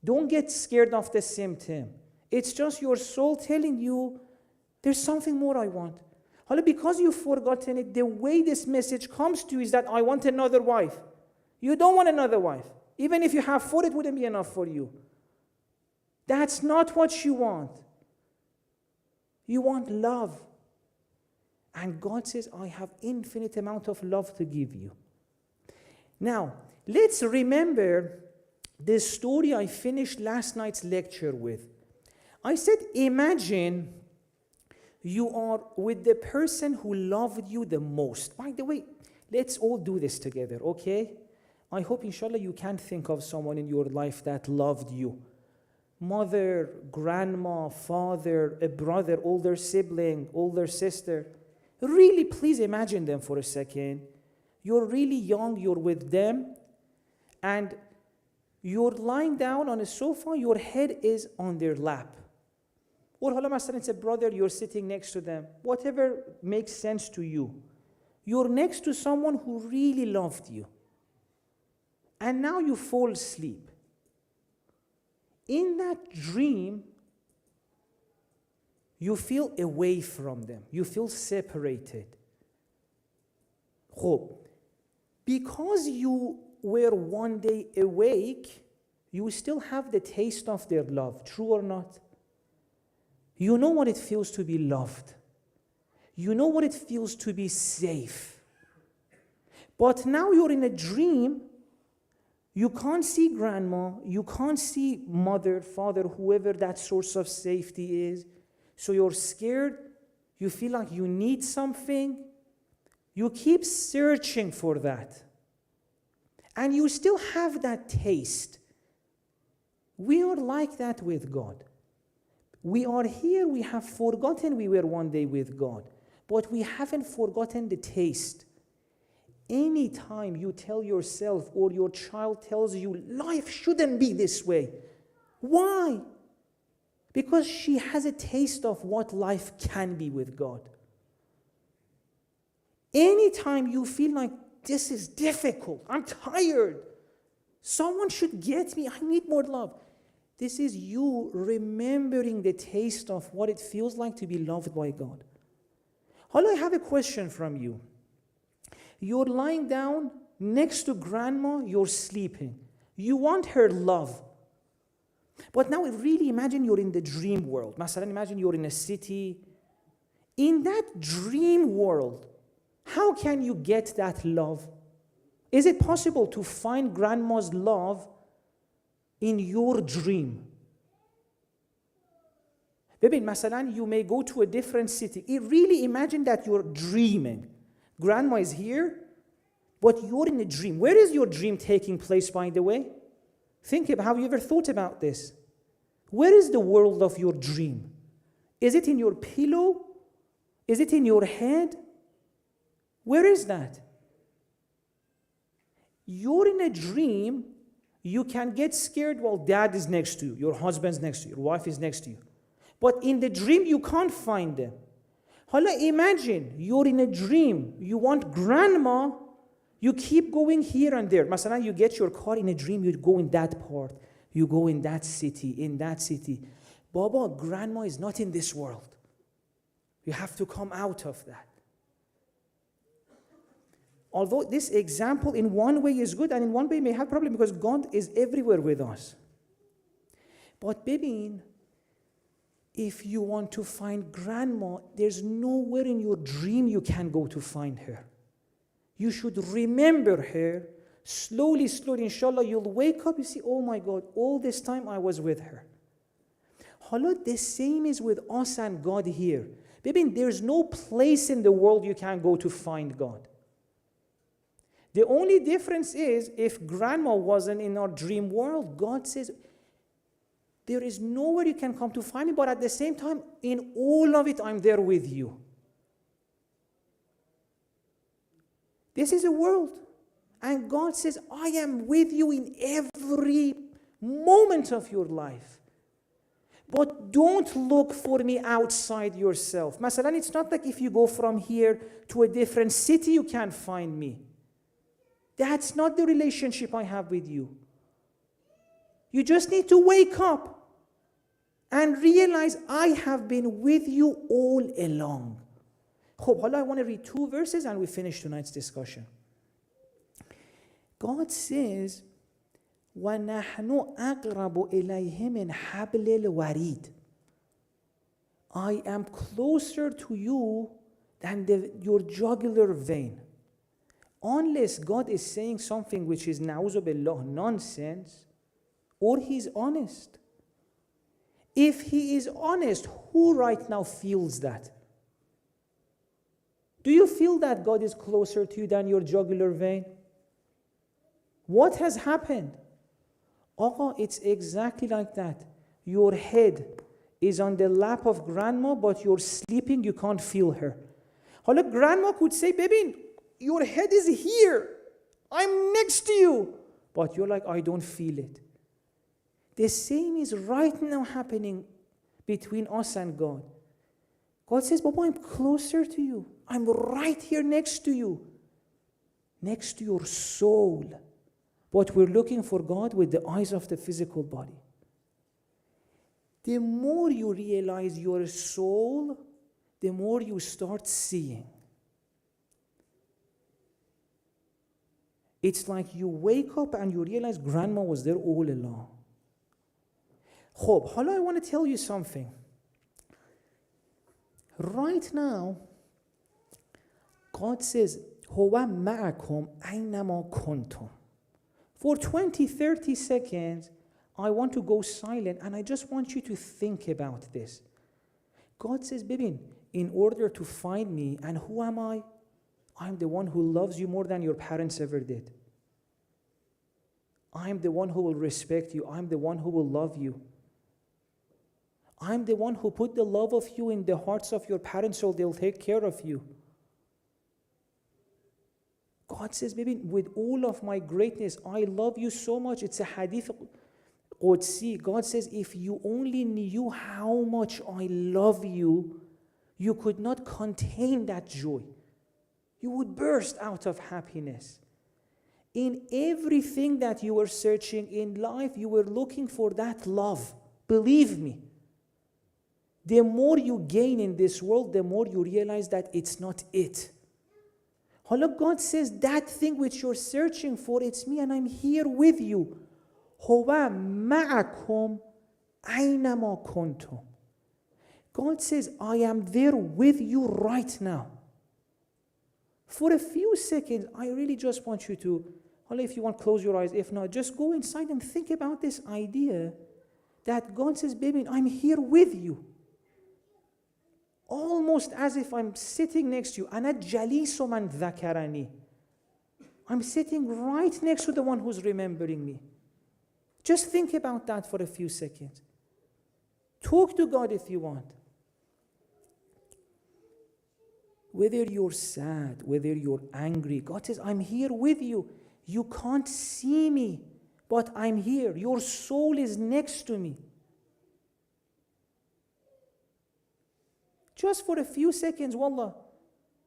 Don't get scared of the symptom. It's just your soul telling you, there's something more I want. Because you've forgotten it, the way this message comes to you is that I want another wife. You don't want another wife. Even if you have 4, it wouldn't be enough for you. That's not what you want. You want love. And God says, I have infinite amount of love to give you. Now, let's remember the story I finished last night's lecture with. I said, imagine you are with the person who loved you the most. By the way, let's all do this together, okay? I hope, inshallah, you can think of someone in your life that loved you. Mother, grandma, father, a brother, older sibling, older sister. Really, please imagine them for a second. You're really young, you're with them, and you're lying down on a sofa, your head is on their lap. Or it's a brother, you're sitting next to them. Whatever makes sense to you. You're next to someone who really loved you. And now you fall asleep. In that dream, you feel away from them. You feel separated. Because you were one day awake, you still have the taste of their love. True or not? You know what it feels to be loved. You know what it feels to be safe. But now you're in a dream. You can't see grandma. You can't see mother, father, whoever that source of safety is. So you're scared. You feel like you need something. You keep searching for that. And you still have that taste. We are like that with God. We are here, we have forgotten we were one day with God, but we haven't forgotten the taste. Anytime you tell yourself or your child tells you, life shouldn't be this way. Why? Because she has a taste of what life can be with God. Anytime you feel like this is difficult, I'm tired, someone should get me, I need more love. This is you remembering the taste of what it feels like to be loved by God. I have a question from you. You're lying down next to grandma, you're sleeping. You want her love. But now really imagine you're in the dream world. Masalan, imagine you're in a city. In that dream world, how can you get that love? Is it possible to find grandma's love in your dream? Baby, masalan, you may go to a different city. Really imagine that you're dreaming. Grandma is here, but you're in a dream. Where is your dream taking place, by the way? Think about, have you ever thought about this? Where is the world of your dream? Is it in your pillow? Is it in your head? Where is that? You're in a dream. You can get scared while dad is next to you, your husband's next to you, your wife is next to you. But in the dream, you can't find them. Imagine you're in a dream. You want grandma. You keep going here and there. Masalan, you get your car in a dream. You go in that part. You go in that city, in that city. Baba, grandma is not in this world. You have to come out of that. Although this example in one way is good and in one way may have a problem because God is everywhere with us. But baby, If you want to find grandma, there's nowhere in your dream you can go to find her. You should remember her. Slowly, slowly, inshallah, you'll wake up, you see, oh my God, all this time I was with her. Hala, the same is with us and God here. Baby, there's no place in the world you can go to find God. The only difference is if grandma wasn't in our dream world, God says, there is nowhere you can come to find me, but at the same time, in all of it, I'm there with you. This is a world. And God says, I am with you in every moment of your life. But don't look for me outside yourself. Masalan, it's not like if you go from here to a different city, you can't find me. That's not the relationship I have with you. You just need to wake up and realize I have been with you all along. I want to read 2 verses and we finish tonight's discussion. God says, وَنَحْنُ أَقْرَبُ إِلَيْهِ مِنْ حَبْلِ الْوَرِيدِ. I am closer to you than your jugular vein. Unless God is saying something which is na'uzu billah nonsense, or he's honest. If he is honest, who right now feels that? Do you feel that God is closer to you than your jugular vein? What has happened? Oh, it's exactly like that. Your head is on the lap of grandma, but you're sleeping, you can't feel her. Hala, grandma could say, baby, your head is here. I'm next to you. But you're like, I don't feel it. The same is right now happening between us and God. God says, Baba, I'm closer to you. I'm right here next to you. Next to your soul. But we're looking for God with the eyes of the physical body. The more you realize your soul, the more you start seeing. It's like you wake up and you realize grandma was there all along. Khob, hala, I want to tell you something. Right now, God says, هو معكم أينما كنتم. For 20, 30 seconds, I want to go silent and I just want you to think about this. God says, baby, in order to find me, and who am I? I'm the one who loves you more than your parents ever did. I'm the one who will respect you. I'm the one who will love you. I'm the one who put the love of you in the hearts of your parents so they'll take care of you. God says, baby, with all of my greatness, I love you so much. It's a hadith Qudsi. God says, if you only knew how much I love you, you could not contain that joy. You would burst out of happiness. In everything that you were searching in life, you were looking for that love. Believe me. The more you gain in this world, the more you realize that it's not it. Hala, God says, that thing which you're searching for, it's me and I'm here with you. هو معكم أينما كنتم. God says, I am there with you right now. For a few seconds, I really just want you to, hala, if you want, close your eyes. If not, just go inside and think about this idea that God says, baby, I'm here with you. Almost as if I'm sitting next to you. أنا جليس من ذكرني. I'm sitting right next to the one who's remembering me. Just think about that for a few seconds. Talk to God if you want. Whether you're sad, whether you're angry, God says, I'm here with you. You can't see me, but I'm here. Your soul is next to me. Just for a few seconds, wallah,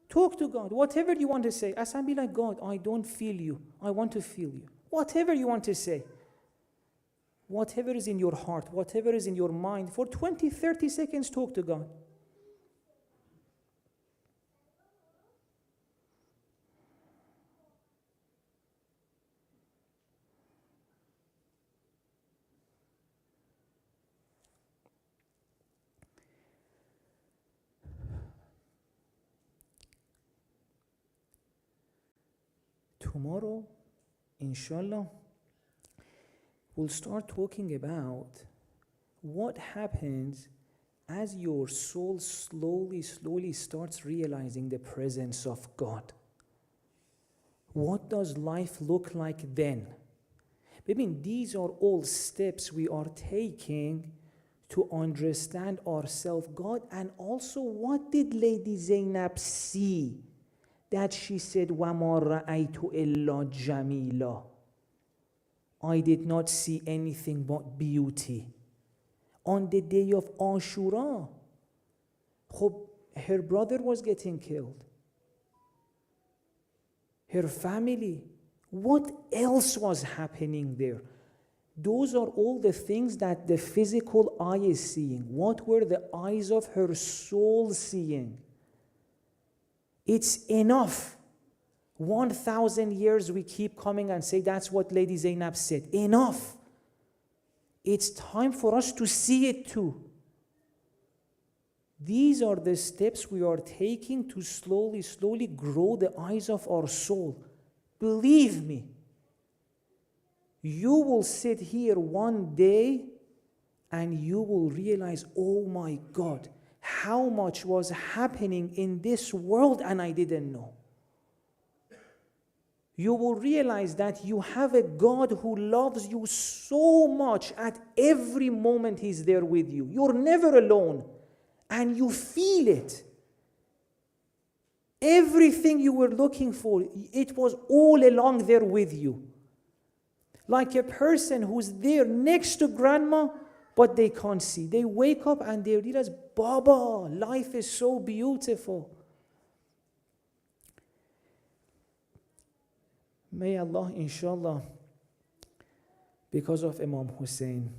talk to God. Whatever you want to say. As I be like, God, I don't feel you. I want to feel you. Whatever you want to say. Whatever is in your heart, whatever is in your mind. For 20, 30 seconds, talk to God. tomorrow, inshallah, we'll start talking about what happens as your soul slowly starts realizing the presence of God. What does life look like then? I mean, these are all steps we are taking to understand ourselves, God, and also what did Lady Zainab see that she said, وَمَا رَأَيْتُ إِلَّا جَمِيلًا? I did not see anything but beauty. On the day of Ashura, her brother was getting killed. Her family. What else was happening there? Those are all the things that the physical eye is seeing. What were the eyes of her soul seeing? It's enough. 1,000 years we keep coming and say that's what Lady Zainab said. Enough. It's time for us to see it too. These are the steps we are taking to slowly grow the eyes of our soul. Believe me, you will sit here one day and you will realize, oh my God, how much was happening in this world and I didn't know. You will realize that you have a God who loves you so much. At every moment He's there with you. You're never alone. And you feel it. Everything you were looking for, it was all along there with you. Like a person who's there next to grandma, but they can't see. They wake up and they realize, Baba, life is so beautiful. May Allah, inshallah, because of Imam Hussein,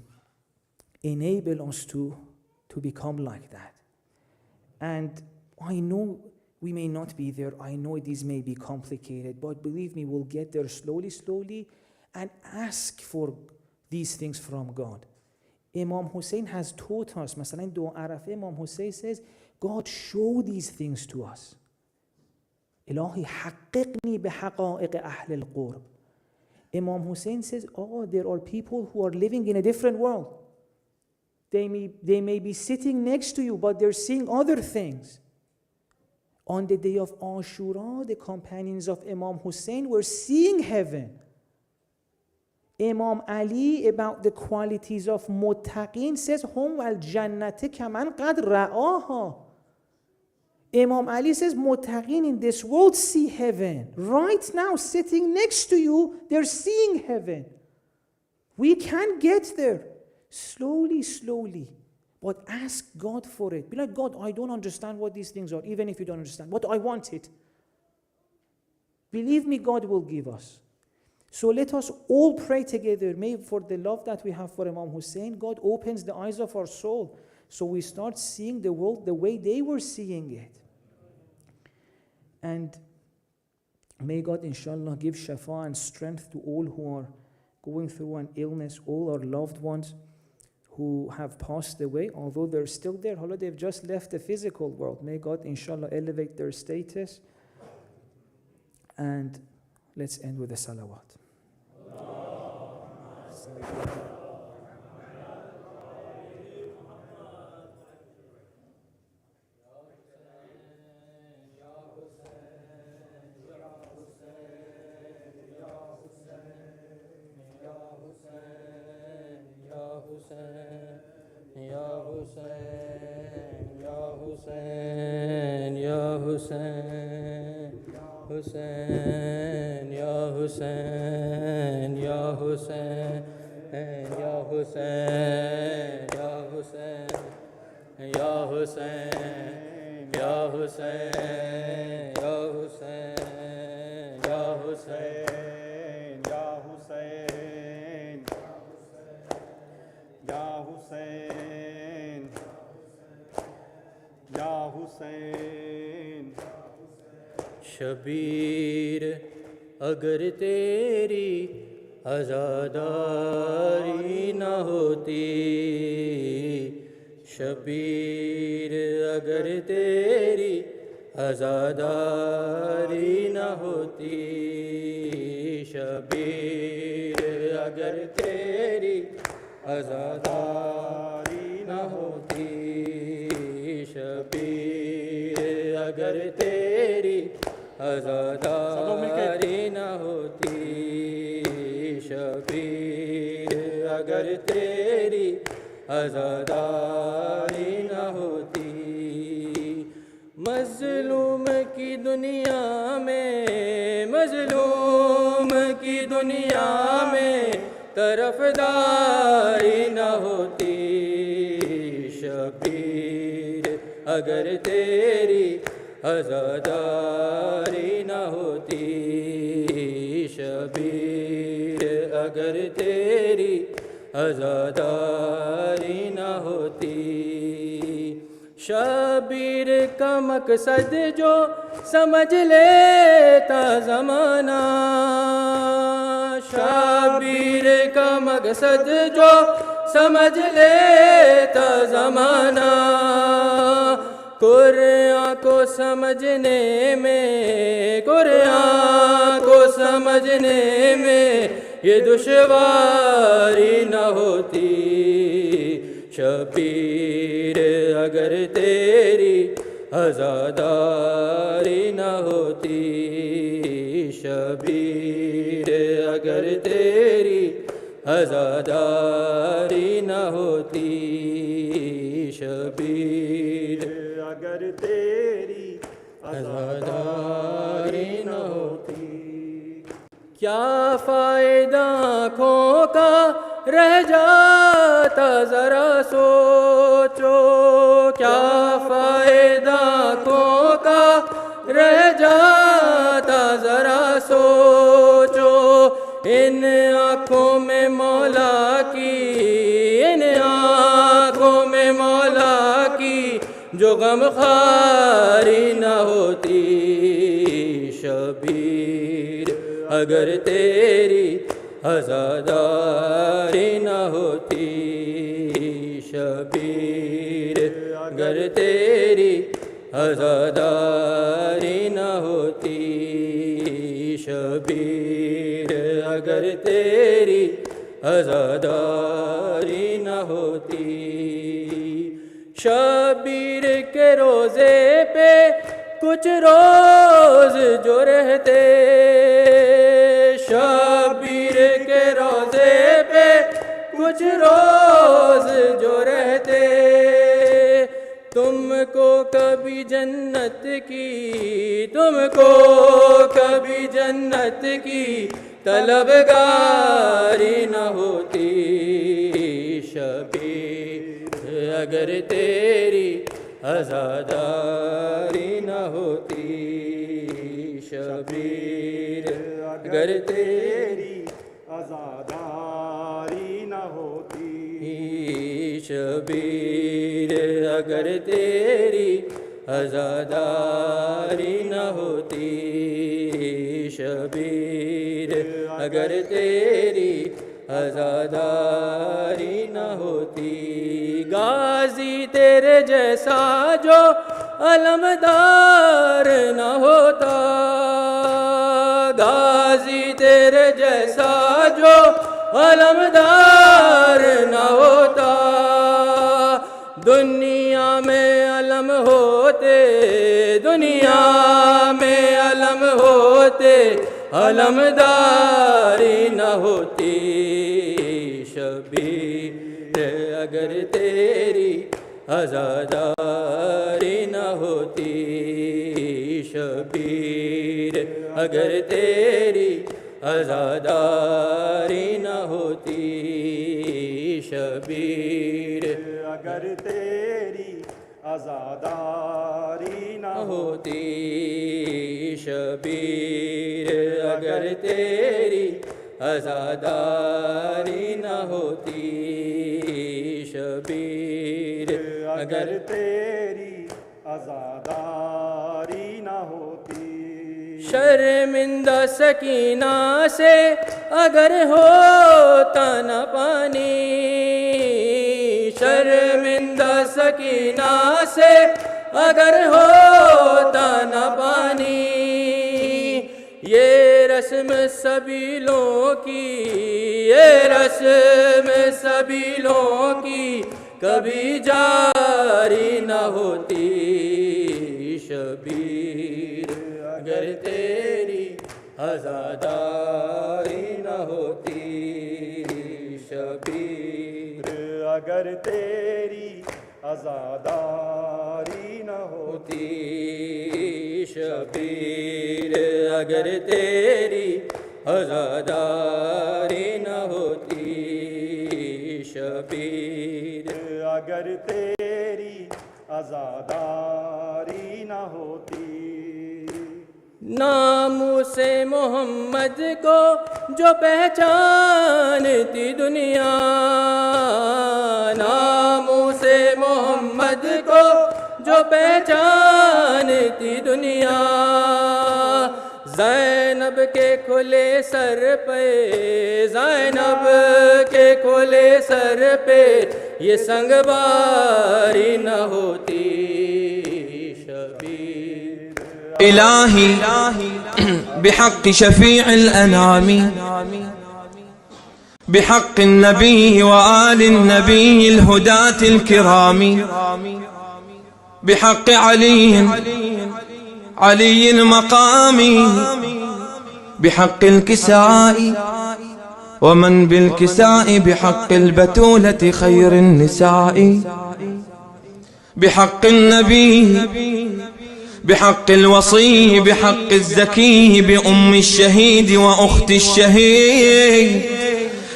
enable us to become like that. And I know we may not be there. I know these may be complicated, but believe me, we'll get there slowly, and ask for these things from God. Imam Hussein has taught us, مثلا in Dua Arafah, Imam Hussein says, God, show these things to us. Ilahi حققني بحقائق أهل القرب. Imam Hussein says, oh, there are people who are living in a different world. They may be sitting next to you, but they're seeing other things. On the day of Ashura, the companions of Imam Hussein were seeing heaven. Imam Ali, about the qualities of muttaqin, says, Hum wal jannati kaman qad ra'aha. Imam Ali says, muttaqin in this world see heaven. Right now, sitting next to you, they're seeing heaven. We can get there. Slowly. But ask God for it. Be like, God, I don't understand what these things are, even if you don't understand. But I want it. Believe me, God will give us. So let us all pray together. May for the love that we have for Imam Hussein, God opens the eyes of our soul. So we start seeing the world the way they were seeing it. And may God, inshallah, give shafa and strength to all who are going through an illness, all our loved ones who have passed away, although they're still there, although they've just left the physical world. May God, inshallah, elevate their status. And let's end with a salawat. Shabir अगर तेरी आज़ादारी न होती, शबीर अगर तेरी عزاداری نہ ہوتی شبیر اگر تیری عزاداری نہ ہوتی شبیر اگر تیری عزاداری نہ ہوتی شبیر اگر تیری عزاداری نہ ہوتی مظلوم کی دنیا میں مظلوم کی دنیا میں طرفداری نہ ہوتی شبیر اگر تیری عزاداری نہ ہوتی شبیر اگر تیری عزاداری نہ ہوتی شبیر کا مقصد جو سمجھ لیتا زمانہ شبیر کا مقصد جو سمجھ لیتا زمانہ قرآن کو سمجھنے میں قرآن کو سمجھنے میں یہ دشواری نہ ہوتی شبیر اگر تیری عزاداری نہ ہوتی شبیر اگر تیری عزاداری نہ ہوتی شبیر اگر تیری عزاداری نہ ہوتی کیا فائدہ آنکھوں کا رہ جاتا ذرا سوچو کیا فائدہ آنکھوں کا رہ جاتا ذرا سوچو ان آنکھوں میں مولا کی ان آنکھوں میں مولا کی جو غم خواری نہ ہوتی شبیر اگر تیری عزاداری نہ ہوتی شبیر اگر تیری عزاداری نہ ہوتی شبیر اگر تیری عزاداری نہ ہوتی شبیر کے روزے پہ کچھ روز جو رہتے شبیر کے روزے پہ کچھ روز جو رہتے تم کو کبھی جنت کی تم کو کبھی جنت کی طلبگاری نہ ہوتی شبیر اگر تیری عزاداری نہ ہوتی شبیر اگر تیری عزاداری نہ ہوتی شبیر اگر تیری عزاداری نہ ہوتی شبیر اگر تیری عزاداری نہ ہوتی غازی تیرے جیسا جو علمدار نہ ہوتا غازی تیرے جیسا جو علمدار نہ ہوتا دنیا میں علم ہوتے دنیا میں علم ہوتے علمداری نہ ہوتی شبیر اگر تیری عزاداری نہ ہوتی شبیر اگر تیری عزاداری نہ ہوتی شبیر اگر تیری عزاداری نہ ہوتی شبیر اگر تیری عزاداری نہ ہوتی شبیر اگر تیری عزاداری نہ ہوتی شرمندہ سکینہ سے اگر ہوتا نہ پانی شرمندہ سکینہ سے अगर होता न पानी। ये रस्म सबीलों की, ये रस्म सबीलों की कभी जारी न होती। शबीर अगर तेरी आज़ादारी न होती। शबीर अगर तेरी आज़ादारी न होती। शबीर अगर तेरी आज़ादारी न होती। शबीर अगर तेरी आज़ादारी न होती। नामों से मोहम्मद को जो पहचानती दुनिया, नामों से मोहम्मद को जो पहचानती दुनिया। ज़ैनब के खुले सर पे, ज़ैनब के खुले सर पे ये संगवारी न होती। शबीर इलाही बिहक़्क़ि शफ़ीइल अनामी बिहक़्क़ि नबी व आलि नबील हुदातिल किरामी बिहक़्क़ि अलील मक़ामी बिहक़्क़िल किसाई वमन बिल किसाई बिहक़्क़िल बतूलति ख़ैरिन निसाई बिहक़्क़िन नबी بحق الوصي بحق الزكي بأم الشهيد وأخت الشهيد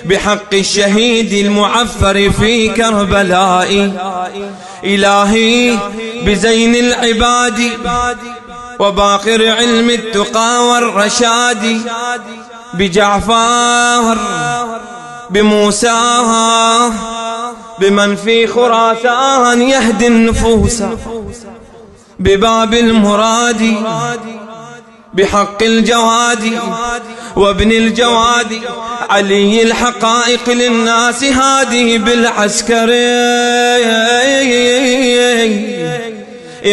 بحق الشهيد المعفر في كربلاء. إلهي بزين العباد وباقر علم التقى والرشاد بجعفر بموسى بمن في خراسان يهدي النفوس بباب المراد بحق الجواد وابن الجواد علي الحقائق للناس هادي بالعسكر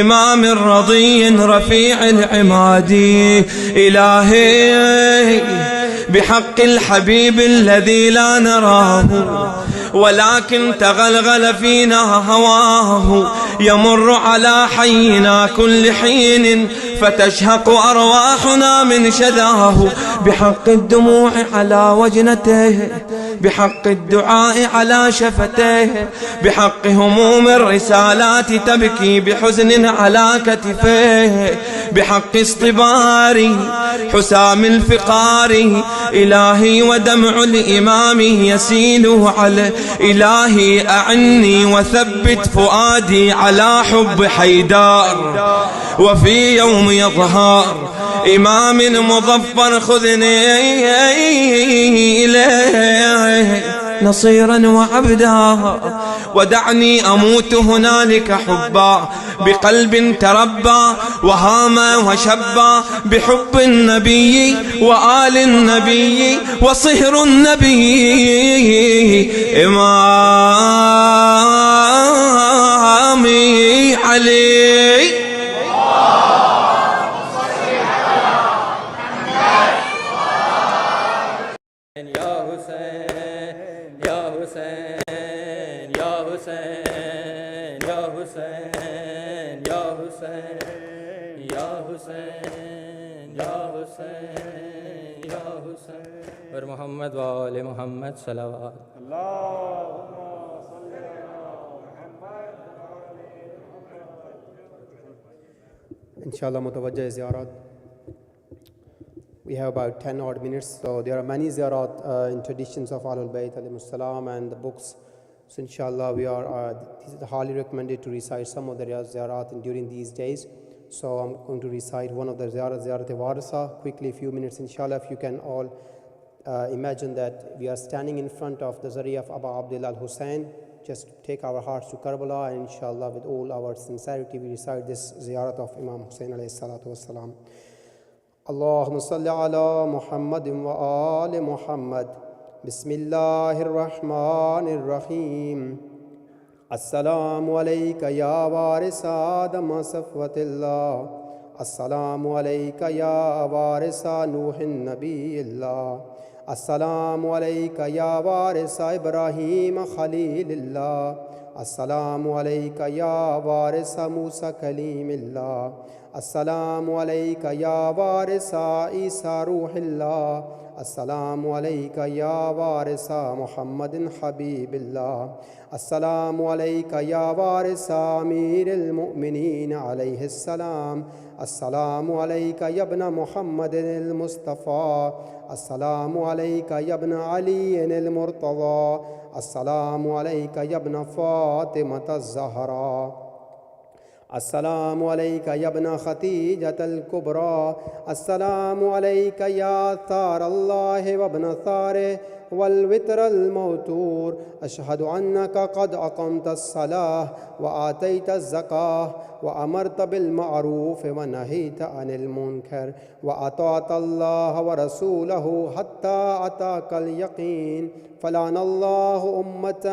إمام رضي رفيع العماد. إلهي بحق الحبيب الذي لا نراه ولكن تغلغل فينا هواه يمر على حينا كل حين فتشهق أرواحنا من شذاه بحق الدموع على وجنته بحق الدعاء على شفتيه بحق هموم الرسالات تبكي بحزن على كتفيه بحق اصطبار حسام الفقار. إلهي ودمع الإمام يسيل على إلهي أعني وثبت فؤادي على حب حيدار. وفي يوم يظهر إمام مظفر خذني إليه نصيرا وعبدا ودعني أموت هنالك حبا بقلب تربى وهام وشبى بحب النبي وآل النبي وصهر النبي إمامي علي. और मोहम्मद वाले मोहम्मद सलावत Inshallah, mutawajjah ziyarat. We have about 10 odd minutes, so there are many ziyarat in traditions of Ahlul Bayt alayhimus salam and the books. So inshallah, we are this is highly recommended to recite some of the ziyarat during these days. So I'm going to recite one of the ziyarat-e-warisa quickly, a few minutes inshallah. If you can all imagine that we are standing in front of the Zariya of Abu Abdullah al-Hussein. Just take our hearts to Karbala, and inshallah with all our sincerity we recite this ziyarat of Imam Hussein alayhi salatu wassalam. Allahumma salli ala Muhammadin wa ali Muhammad. Bismillahir Rahmanir Rahim. Assalamu alayka ya warisa Adam safwatillah. Assalamu alayka ya warisa Nuhin nabiyillah. Assalamu alayka ya warisa Ibrahim khalilillah. Assalamu alayka ya warisa Musa kalimillah. Assalamu alayka ya warisa Isa ruhillah. Assalamu alayka ya warisa Muhammadin habibillah. Assalamu alayka ya warisa Amiril Mu'minin alayhi salam. Assalamu alayka ya ibn Muhammadin al-Mustafa. Assalamu alayka ya ibn Ali al-Murtada. Assalamu alayka ya ibn Fatimah az-Zahra. Assalamu alayka ya ibn Khadijah al-Kubra. Assalamu alayka ya Thar Allah wa ibn Tharih والوتر الموتور. أشهد أنك قد أقمت الصلاة وآتيت الزكاة وأمرت بالمعروف ونهيت عن المنكر وأطعت الله ورسوله حتى أتاك اليقين. فلعن الله أمة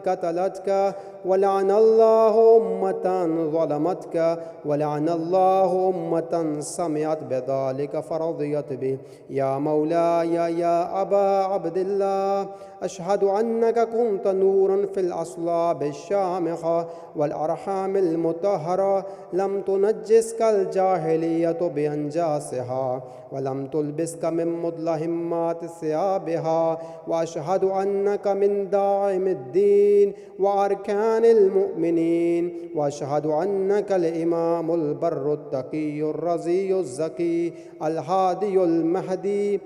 قتلتك ولعن الله أمة ظلمتك ولعن الله أمة سمعت بذلك فرضيت به. يا مولاي يا أبا عبد الله أشهد أنك كنت نورا في الأصلاب الشامخة والأرحام المطهرة لم تنجسك الجاهلية بأنجاسها ولم تلبسك من مدلهمات ثيابها. وأشهد أنك من داعم الدين وأركان المؤمنين. وأشهد أنك الإمام البر التقي الرزي الزكي الهادي المهدي.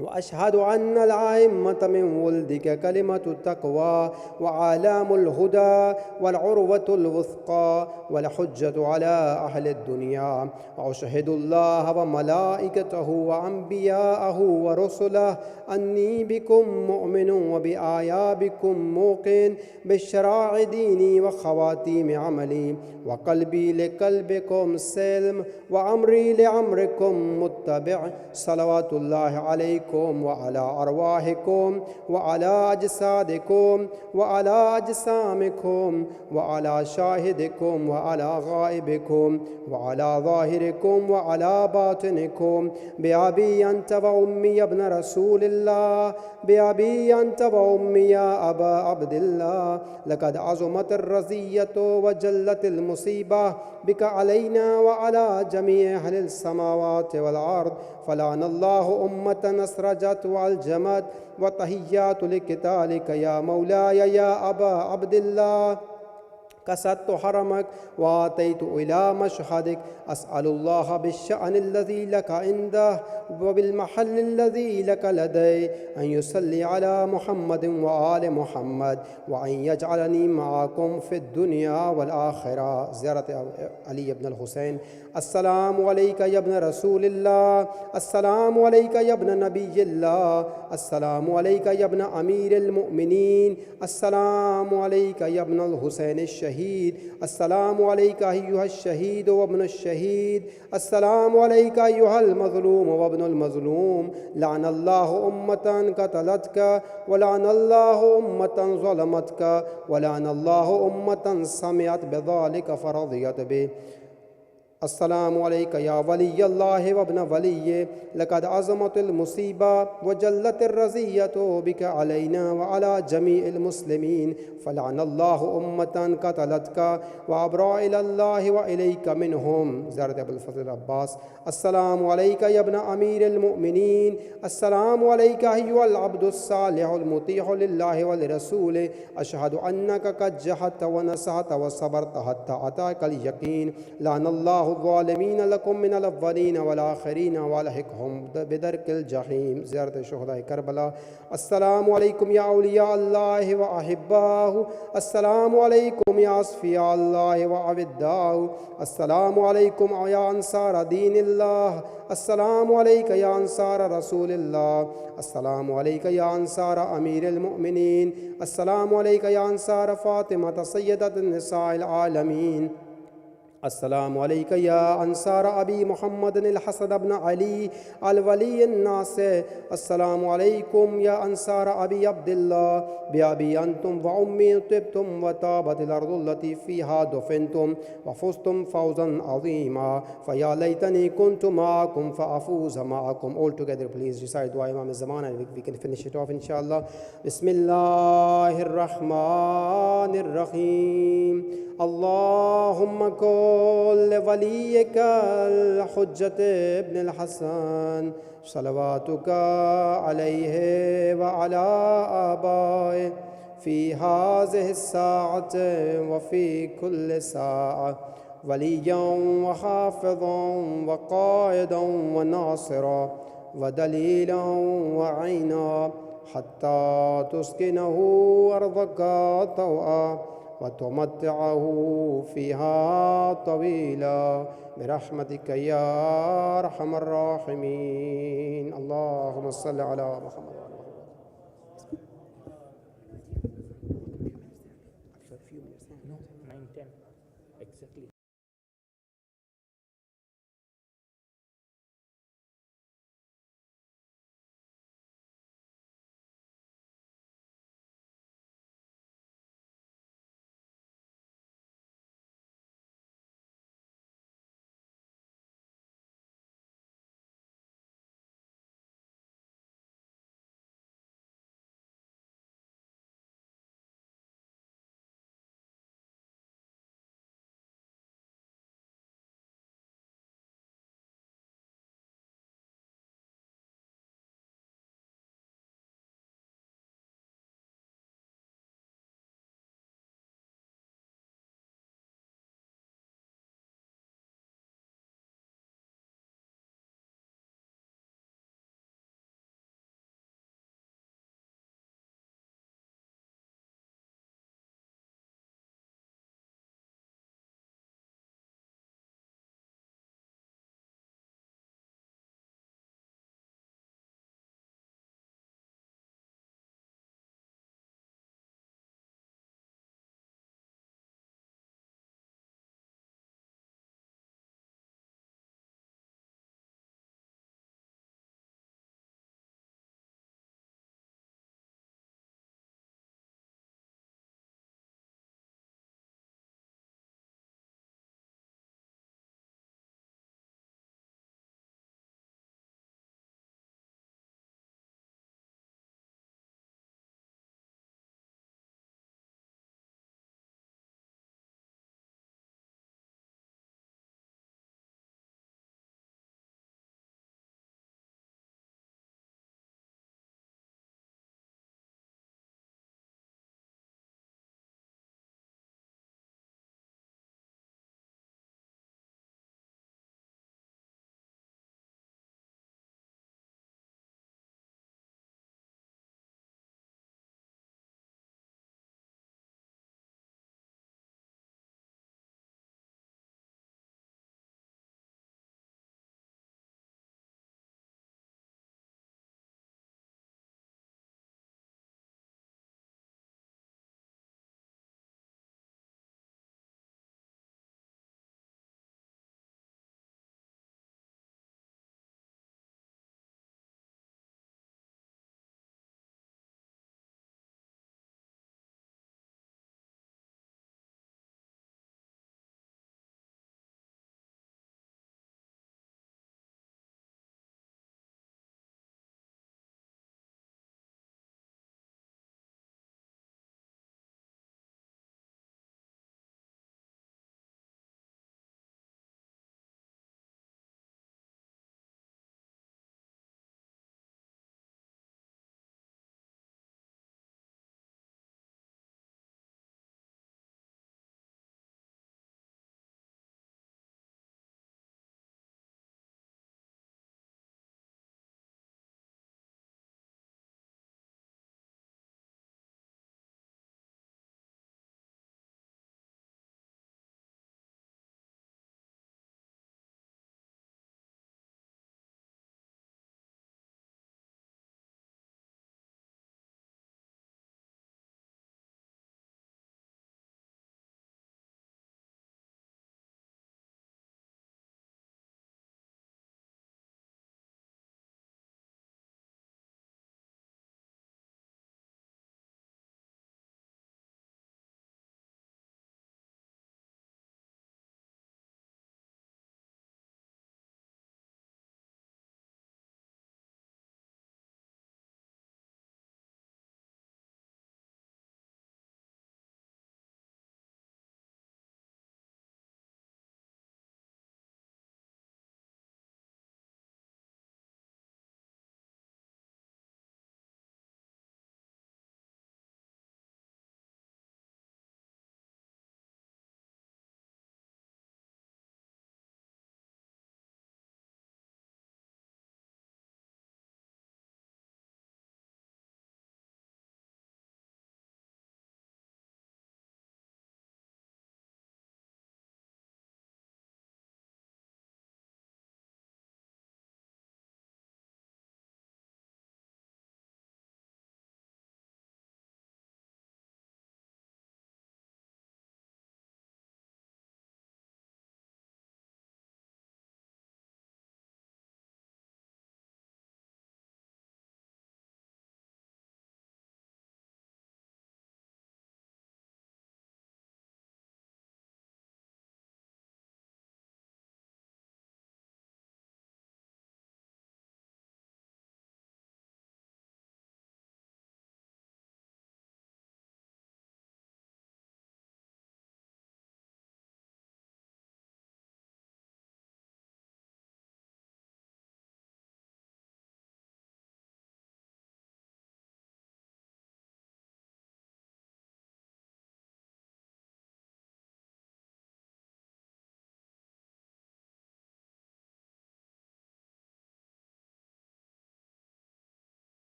وأشهد أن الأئمة من ولدك كلمة التقوى وعلام الهدى والعروة الوثقى والحجة على أهل الدنيا. وأشهد الله وملائكته وأنبياءه ورسله أني بكم مؤمن وبآيابكم موقن بشراع ديني وخواتيم عملي وقلبي لقلبكم سلم وأمري لأمركم متبع. صلوات الله عليكم وعلى أرواحكم وعلى أجسادكم وعلى أجسامكم وعلى شاهدكم وعلى غائبكم وعلى ظاهركم وعلى باطنكم. بأبي أنت وأمي يا ابن رسول الله. بأبي أنت وأمي يا أبا عبد الله. لقد عظمت الرزية وجلت المصيبة بك علينا وعلى جميع أهل السماوات والأرض. فلعن الله أمة أسرجت وألجمت وتهيات لقتالك يا مولاي يا أبا عبد الله. كسدت حرمك وآتيت إلى مشهدك. أسأل الله بالشأن الذي لك عنده وبالمحل الذي لك لدي أن يصلي على محمد وآل محمد وأن يجعلني معكم في الدنيا والآخرة. زيارة علي بن الحسين. السلام عليك يا ابن رسول الله. السلام عليك يا ابن نبي الله. السلام عليك يا ابن أمير المؤمنين. السلام عليك يا ابن الحسين الشهيد. السلام عليك أيها الشهيد وابن الشهيد. السلام عليك أيها المظلوم وابن المظلوم. لعن الله أمة قتلتك ولعن الله أمة ظلمتك ولعن الله أمة سمعت بذلك فرضيت به. السلام عليك يا ولي الله وابن وليه. لقد عظمت المصيبة وجلت الرزية بك علينا وعلى جميع المسلمين. فلعن الله أمة قتلتك وأبرأ إلى الله وإليك منهم. زيارة أبو الفضل العباس. السلام عليك يا ابن أمير المؤمنين. السلام عليك أيها العبد الصالح المطيع لله ولرسوله. أشهد أنك قد جهدت ونصحت وصبرت حتى أتاك اليقين. لعن الله الظالمين لكم من الأولين والآخرين والحقهم بدرك الجحيم. زيارة شهداء كربلاء. السلام عليكم يا أولياء الله وأحباه. السلام عليكم يا أصفياء الله وعبداه. السلام عليكم يا أنصار دين الله. السلام عليك يا أنصار رسول الله. السلام عليك يا أنصار أمير المؤمنين. السلام عليك يا أنصار فاطمة سيدة النساء العالمين. السلام عليك يا أنصار أبي محمد الحسن بن علي الولي الناصر. السلام عليكم يا أنصار أبي عبد الله بأبي أنتم وأمي طبتم وطابت الأرض التي فيها دفنتم وفزتم فوزا عظيما. فيا ليتني كنت معكم فأفوز معكم. All together please recite dua Imam al-Zaman and we can finish it off inshallah. بسم الله الرحمن الرحيم. اللهم كن لوليك الحجة ابن الحسن صلواتك عليه وعلى آبائه في هذه الساعة وفي كل ساعة وليا وحافظا وقائدا وناصرا ودليلا وعينا حتى تسكنه أرضك طوعا وتمتعه فيها طويلا برحمتك يا أرحم الراحمين. اللهم صل على محمد.